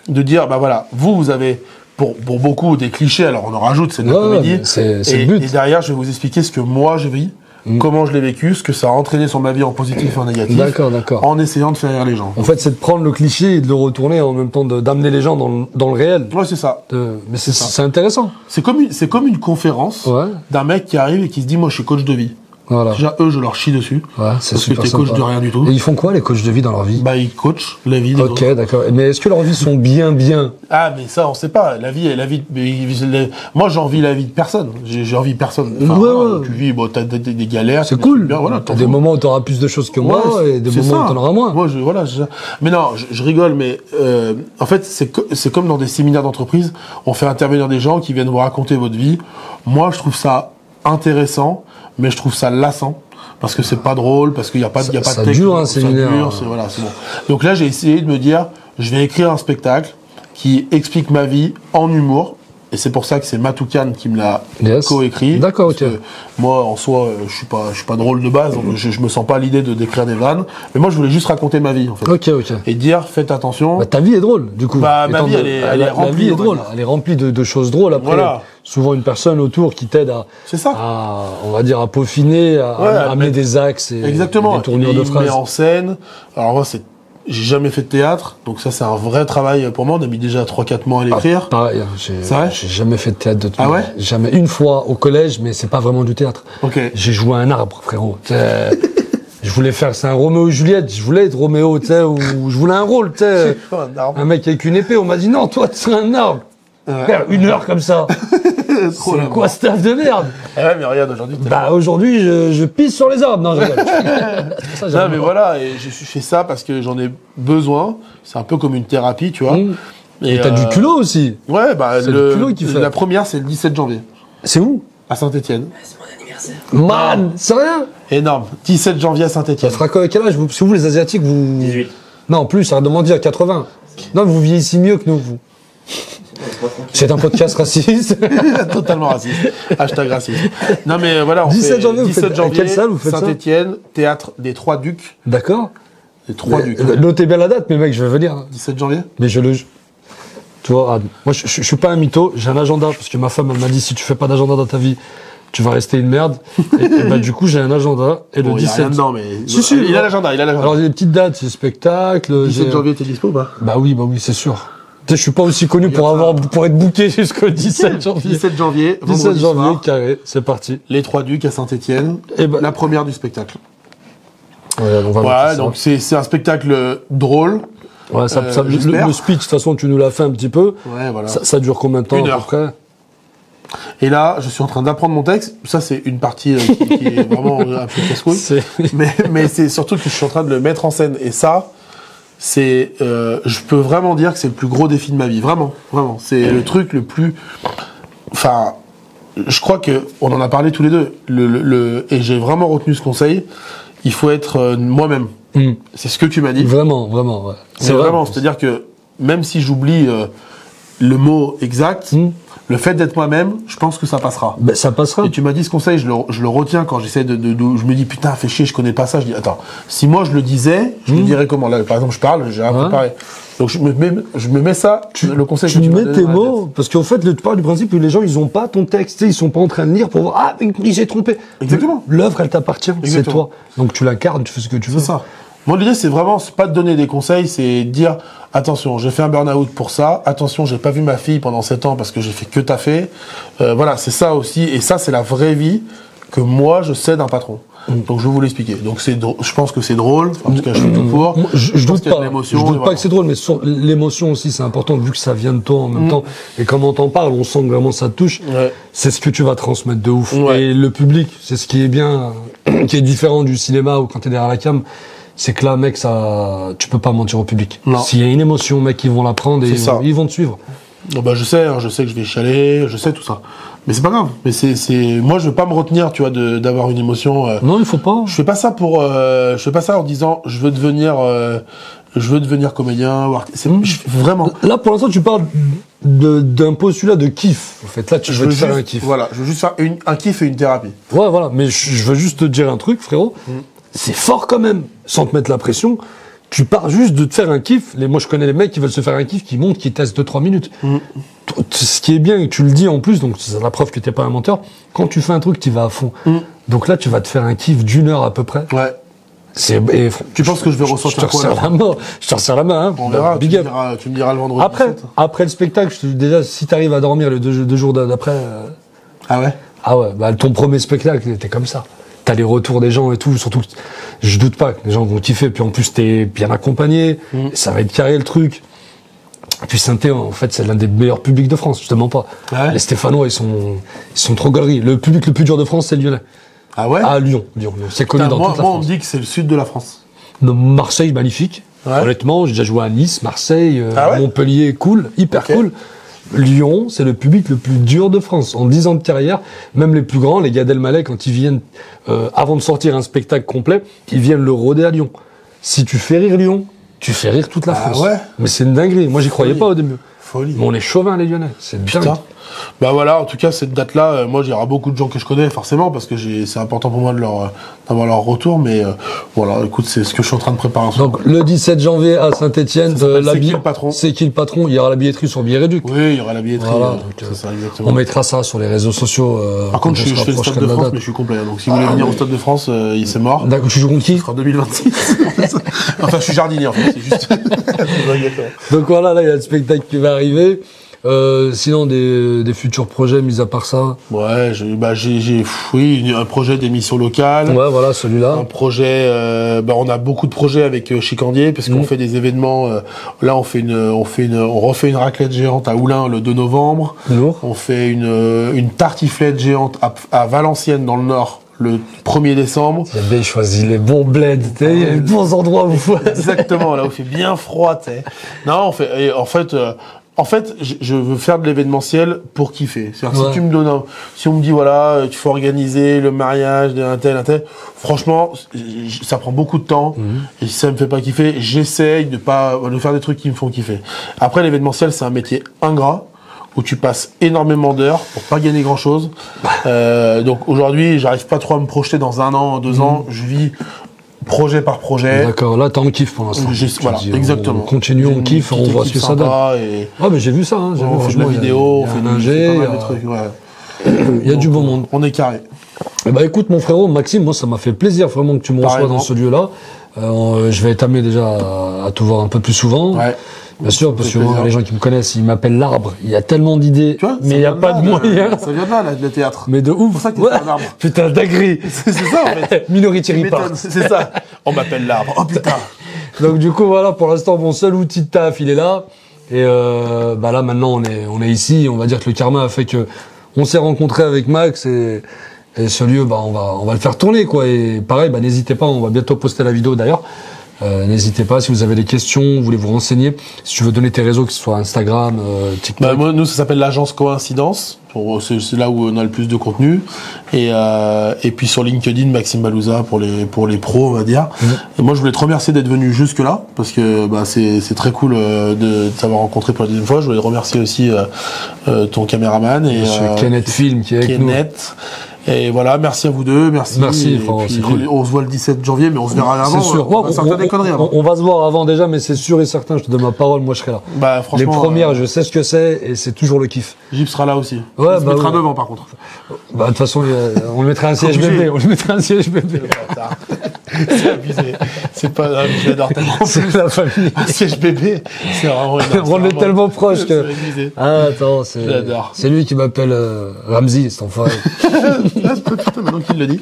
de dire, bah voilà, vous avez, pour beaucoup, des clichés, alors on en rajoute, c'est de la comédie. C'est le but. Et derrière, je vais vous expliquer ce que moi, je vis, comment je l'ai vécu, ce que ça a entraîné sur ma vie en positif et en négatif. D'accord. En essayant de faire rire les gens. En fait, c'est de prendre le cliché et de le retourner en même temps d'amener les gens dans le réel. Ouais, c'est ça. Mais c'est intéressant. C'est comme une conférence d'un mec qui arrive et qui se dit, moi, je suis coach de vie. Voilà. Déjà, eux, je leur chie dessus. Ouais, c'est parce que super t'es coach sympa. de rien du tout. Et ils font quoi, les coachs de vie, dans leur vie? Bah, ils coachent la vie des autres. Ok, d'accord. Mais est-ce que leurs vies sont bien? Ah, mais ça, on sait pas. La vie, moi, j'envie la vie de personne. J'ai envie personne. Enfin, Ouais. Tu vis, bon, t'as des galères. C'est tu cool. bien, voilà, T'as des moments où t'auras plus de choses que moi et des moments où t'en auras moins. Moi, mais non, je rigole, mais en fait, c'est comme dans des séminaires d'entreprise. On fait intervenir des gens qui viennent vous raconter votre vie. Moi, je trouve ça intéressant, mais je trouve ça lassant. Parce que c'est pas drôle, parce qu'il y a pas de texte. Ça dure un séminaire. Voilà, c'est bon. Donc là, j'ai essayé de me dire, je vais écrire un spectacle qui explique ma vie en humour. Et c'est pour ça que c'est Matoukan qui me l'a coécrit. D'accord, ok. Parce que moi, en soi, je suis pas drôle de base, donc je me sens pas l'idée de d'écrire des vannes. Mais moi, je voulais juste raconter ma vie, en fait. Ok. Et dire, faites attention. Bah, ta vie est drôle, du coup. Bah, ma vie, elle est remplie. La vie est on va drôle. dire. Elle est remplie de choses drôles. Après, Voilà. souvent une personne autour qui t'aide C'est ça. on va dire, à peaufiner, à amener des axes et Exactement. des tournures de Il phrases. met en scène. Alors moi, j'ai jamais fait de théâtre, donc ça c'est un vrai travail pour moi. On a mis déjà 3-4 mois à l'écrire. Pareil, C'est vrai j'ai jamais fait de théâtre de tout. Ah ouais? Jamais. Une fois au collège, mais c'est pas vraiment du théâtre. Ok. J'ai joué un arbre, frérot. Je voulais faire, c'est un Roméo et Juliette. Je voulais être Roméo, tu sais, ou je voulais un rôle, tu sais. Un mec avec une épée. On m'a dit non, toi, tu seras un arbre. Frère, 1 heure comme ça. C'est quoi ce taf de merde? Ouais, mais regarde, aujourd'hui. Bah, aujourd'hui, je pisse sur les arbres. Non, je rigole. Ça, Non, j'aime mais pas. voilà, et je fais ça parce que j'en ai besoin. C'est un peu comme une thérapie, tu vois. Et t'as du culot aussi. Ouais, bah, C'est le culot qui fait. la première, c'est le 17 janvier, C'est où? à Saint-Étienne. Man, sérieux? Énorme. 17 janvier à Ça Saint-Étienne. fera quel âge? Parce que vous, les Asiatiques, vous... 18. Non, plus, arrête de mentir, 80. Non, vous vieillissez mieux que nous, vous. C'est un podcast raciste. Totalement raciste. Hashtag raciste. Non, mais voilà, on 17 fait janvier, vous 17 faites- à janvier, quelle salle vous faites ça Saint-Étienne, théâtre des Trois Ducs. D'accord. Les Trois Ducs. Notez bien la date, mais mec, je vais venir. 17 janvier. Mais je le... Tu vois, Ad, moi, je suis pas un mytho, j'ai un agenda, parce que ma femme, elle m'a dit, si tu fais pas d'agenda dans ta vie, tu vas rester une merde. Et bah, du coup, j'ai un agenda, et le Bon, il y a 17... rien dedans, mais. Si, il a l'agenda, il a l'agenda. Alors, il y a des petites dates, c'est spectacle... 17 j'ai- janvier, t'es dispo ou pas? Bah oui, c'est sûr. Tu sais, je suis pas aussi connu pour être booké jusqu'au 17 janvier. 17 janvier, 17 vendredi janvier, soir, carré, c'est parti. les Trois Ducs à Saint-Étienne. Et ben- La première du spectacle. Ouais, on va Voilà, mettre ça. donc c'est un spectacle drôle. Ouais, j'espère. le speech, de toute façon, tu nous l'as fait un petit peu. Ouais, voilà. Ça dure combien de temps 1 à heure. peu près? Et là, je suis en train d'apprendre mon texte. Ça, c'est une partie qui est vraiment un peu casse-couille. C'est- Mais c'est surtout que je suis en train de le mettre en scène. Et ça, c'est, je peux vraiment dire que c'est le plus gros défi de ma vie. Vraiment, vraiment. C'est le truc le plus, enfin, je crois que on en a parlé tous les deux. Et j'ai vraiment retenu ce conseil. Il faut être moi-même. C'est ce que tu m'as dit. Vraiment, ouais. C'est vraiment, c'est-à-dire que même si j'oublie le mot exact, le fait d'être moi-même, je pense que ça passera. Ben, ça passera. Et tu m'as dit ce conseil, je le retiens quand j'essaie je me dis putain, fais chier, je connais pas ça. Je dis attends, si moi je le disais, je le dirais comment? Là, par exemple, je parle, j'ai rien préparé. Donc je me mets ça, le conseil Tu que tu m'as mets donné tes dans la mots, parce qu'en fait, tu pars du principe que les gens, ils ont pas ton texte, tu sais, ils sont pas en train de lire pour voir, ah, il s'est trompé. Exactement. L'œuvre, elle t'appartient, c'est Exactement. toi. Donc tu l'incarnes, tu fais ce que tu veux. C'est ça. Moi, l'idée, c'est vraiment, c'est pas de donner des conseils, c'est de dire, attention, j'ai fait un burn-out pour ça, attention, j'ai pas vu ma fille pendant 7 ans parce que j'ai fait que taffer. Voilà, c'est ça aussi, et ça, c'est la vraie vie que moi, je sais d'un patron. Donc, je vais vous l'expliquer. Donc, je pense que c'est drôle, en tout cas, je suis tout pour. Moi, je doute qu'il y a pas. de l'émotion, Je et doute voilà. pas que c'est drôle, mais l'émotion aussi, c'est important vu que ça vient de toi en même temps. Et comme on t'en parle, on sent que vraiment ça te touche. Ouais. C'est ce que tu vas transmettre de ouf. Ouais. Et le public, c'est ce qui est bien, qui est différent du cinéma ou quand t'es derrière la cam. C'est que là, mec, tu peux pas mentir au public. Non. S'il y a une émotion, mec, ils vont la prendre et C'est ça. ils vont te suivre. Donc, bah, je sais que je vais chialer, je sais tout ça. Mais c'est pas grave. Mais moi, je veux pas me retenir, tu vois, d'avoir une émotion. Non, il faut pas. Je fais pas ça je fais pas ça en disant, je veux devenir comédien. Vraiment. Là, pour l'instant, tu parles d'un postulat de kiff. En fait, là, tu veux te faire un kiff. Voilà, je veux juste faire un kiff et une thérapie. Ouais, voilà. Mais je veux juste te dire un truc, frérot. C'est fort quand même, sans te mettre la pression. Tu pars juste de te faire un kiff. Moi, je connais les mecs qui veulent se faire un kiff, qui montent, qui testent 2-3 minutes. Ce qui est bien, et tu le dis en plus, donc c'est la preuve que t'es pas un menteur. Quand tu fais un truc, tu vas à fond. Donc là, tu vas te faire un kiff d'1 heure à peu près. Ouais. Tu penses que je vais ressentir quoi, je te resserre la main, hein. On verra, Big up. Tu me diras le vendredi. Après le spectacle, déjà, si t'arrives à dormir les deux jours d'après. Ah ouais? Ah ouais, bah ton premier spectacle, t'es comme ça. T'as les retours des gens et tout, surtout, je doute pas que les gens vont kiffer, puis en plus t'es bien accompagné, ça va être carré le truc. Et puis Saint-Étienne, en fait, c'est l'un des meilleurs publics de France, je te mens pas. Ouais. Les Stéphanois, ils sont trop galeries. Le public le plus dur de France, c'est le Lyonnais. Ah ouais? Ah, Lyon. C'est connu dans toute la France. Moi, on me dit que c'est le sud de la France. Marseille, magnifique. Ouais. Honnêtement, j'ai déjà joué à Nice, Marseille, ouais Montpellier, cool, hyper cool. Lyon, c'est le public le plus dur de France. En 10 ans de carrière, même les plus grands, les Gad Elmaleh, quand ils viennent, avant de sortir un spectacle complet, ils viennent le rôder à Lyon. Si tu fais rire Lyon, tu fais rire toute la France. Ouais. Mais c'est une dinguerie. Moi, j'y croyais pas au début. Folie. Mais on est chauvins, les Lyonnais. C'est dingue. Bah voilà, en tout cas, cette date-là, moi, il y aura beaucoup de gens que je connais, forcément, parce que c'est important pour moi d'avoir leur retour, mais voilà, écoute, c'est ce que je suis en train de préparer en ce moment. Donc, le 17 janvier à Saint-Étienne, C'est qui le patron? C'est qui le patron? Il y aura la billetterie sur Billet Réduc. Oui, il y aura la billetterie. Voilà, c'est ça, exactement. On mettra ça sur les réseaux sociaux. Par contre, je fais le Stade de France, mais je suis complet. Donc, si vous voulez venir au Stade de France, il s'est mort. D'accord, tu joues contre qui? En 2026. Enfin, je suis jardinier, en fait, c'est juste. Donc voilà, là, il y a le spectacle qui va arriver. Sinon, des futurs projets, mis à part ça. Ouais, oui, un projet d'émission locale. Ouais, voilà, celui-là. Un projet, on a beaucoup de projets avec Chicandier, parce qu'on fait des événements, là, on refait une raclette géante à Oulin le 2 novembre. Lourd. On fait une tartiflette géante à Valenciennes, dans le Nord, le 1er décembre. Il a bien choisi les bons bleds, il y a les bons endroits où faut. Exactement, là où il fait bien froid, tu sais. Non, en fait, je veux faire de l'événementiel pour kiffer. C'est-à-dire, si on me dit, voilà, tu faut organiser le mariage d'un tel, franchement, ça prend beaucoup de temps. Et si ça me fait pas kiffer, j'essaye de faire des trucs qui me font kiffer. Après, l'événementiel, c'est un métier ingrat, où tu passes énormément d'heures pour pas gagner grand-chose. Donc aujourd'hui, j'arrive pas trop à me projeter dans 1 an, 2 ans. Je vis projet par projet. D'accord, là t'es en kiff pour l'instant. Voilà, exactement. On continue, on kiffe, on voit ce que ça donne. Ouais, mais j'ai vu ça, hein. On fait de la vidéo, on fait des trucs. Il y a du beau monde. On est carré. Bah écoute mon frérot, Maxime, moi ça m'a fait plaisir vraiment que tu me reçois dans ce lieu-là. Je vais t'amener déjà à te voir un peu plus souvent. Ouais. Bien sûr, parce que moi, les gens qui me connaissent, ils m'appellent l'arbre. Il y a tellement d'idées, mais il n'y a pas de moyens. Ça vient de là, le théâtre. Mais de ouf. C'est pour ça que t'es un arbre. Putain, dinguerie. C'est ça, en fait. Minority Report. C'est ça. On m'appelle l'arbre. Oh putain. Donc du coup, voilà, pour l'instant, mon seul outil de taf, il est là. Et là, maintenant, on est ici. On va dire que le karma a fait que on s'est rencontrés avec Max et ce lieu, on va le faire tourner, quoi. Et pareil, n'hésitez pas. On va bientôt poster la vidéo, d'ailleurs. N'hésitez pas, si vous avez des questions, vous voulez vous renseigner, si tu veux donner tes réseaux, que ce soit Instagram, TikTok. Nous, ça s'appelle l'agence Coïncidence. C'est là où on a le plus de contenu. Et puis sur LinkedIn, Maxime Balouza pour les pros, on va dire. Et moi, je voulais te remercier d'être venu jusque là, parce que c'est très cool de t'avoir rencontré pour la deuxième fois. Je voulais remercier aussi ton caméraman et Monsieur Kenneth Film qui est avec nous. Et voilà, merci à vous deux, merci. C'est cool. On se voit le 17 janvier, mais on se verra avant. C'est sûr. On va se voir avant déjà, mais c'est sûr et certain, je te donne ma parole, moi je serai là. Franchement, les premières, je sais ce que c'est, et c'est toujours le kiff. Jip sera là aussi. Ouais, il se mettra devant par contre. De toute façon, on lui mettra un siège bébé. C'est abusé. C'est pas, j'adore tellement. C'est la famille. Un siège bébé, c'est vraiment énorme. On est tellement proche que. Ah, attends, j'adore. C'est lui qui m'appelle Ramzi, cet enfoiré. Putain, maintenant qu'il le dit.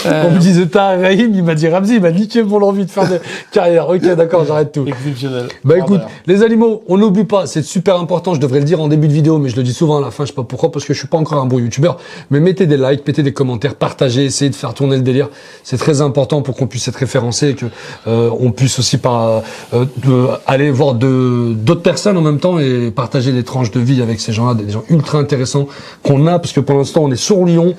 On me disait, t'as Raïm, il m'a dit Ramzi, il m'a niqué mon envie de faire de carrière. Ok, d'accord, j'arrête tout. Exceptionnel. Écoute, les animaux, on n'oublie pas, c'est super important, je devrais le dire en début de vidéo, mais je le dis souvent à la fin, je sais pas pourquoi, parce que je suis pas encore un bon youtubeur, mais mettez des likes, mettez des commentaires, partagez, essayez de faire tourner le délire. C'est très important pour qu'on puisse puisse être référencé, et que on puisse aussi aller voir d'autres personnes en même temps et partager des tranches de vie avec ces gens-là, des gens ultra intéressants qu'on a, parce que pour l'instant, on est sur Lyon.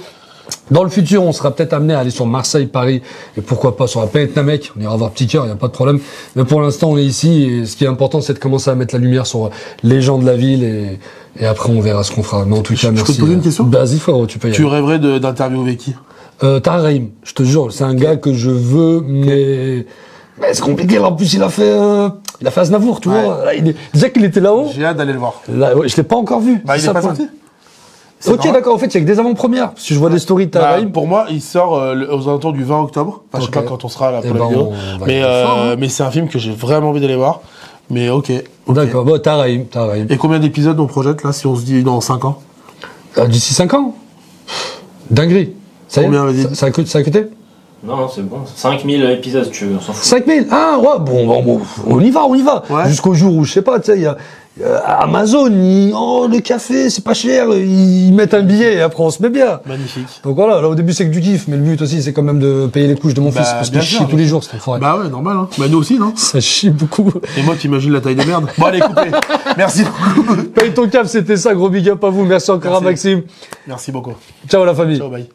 Dans le futur, on sera peut-être amené à aller sur Marseille, Paris, et pourquoi pas sur la planète Namek. On ira voir Petit Cœur, il n'y a pas de problème. Mais pour l'instant, on est ici, et ce qui est important, c'est de commencer à mettre la lumière sur les gens de la ville, et après, on verra ce qu'on fera. Mais en tout cas, merci. Je peux te poser une question? Vas-y, frérot, tu peux y aller. Tu rêverais d'interviewer qui? Tara Rahim, je te jure, c'est un gars que je veux, mais c'est compliqué. Là, en plus, il a fait Aznavour, tu vois. Là, déjà qu'il était là-haut. J'ai hâte d'aller le voir. Là, ouais, je l'ai pas encore vu. Bah, il est pas sorti. Ok, d'accord. En fait, il y a que des avant-premières. Parce que je vois des stories de Tara Rahim. Pour moi, il sort aux alentours du 20 octobre. Enfin, je sais pas quand on sera là pour la vidéo. Mais c'est un film que j'ai vraiment envie d'aller voir. Mais ok. D'accord. Bon, Tara Rahim. Et combien d'épisodes on projette là, si on se dit dans 5 ans? D'ici 5 ans. Dinguerie. Ça y est. Combien, vas-y? Ça a coûté? Non, c'est bon. 5000 épisodes, tu veux, on s'en fout. 5000? Ah, ouais, bon, on y va. Ouais. Jusqu'au jour où, je sais pas, tu sais, il y a Amazon, le café, c'est pas cher, ils mettent un billet et après on se met bien. Magnifique. Donc voilà, là au début c'est que du kiff, mais le but aussi c'est quand même de payer les couches de mon fils, parce qu'il chie tous les jours, c'est enfoiré. Bah ouais, normal, hein. Bah nous aussi, non? Ça chie beaucoup. Et moi, t'imagines la taille de merde? Bon, allez, coupez. Merci beaucoup. Paye ton cap, c'était ça, gros big up à vous, merci encore à Maxime. Merci beaucoup. Ciao la famille. Ciao, bye.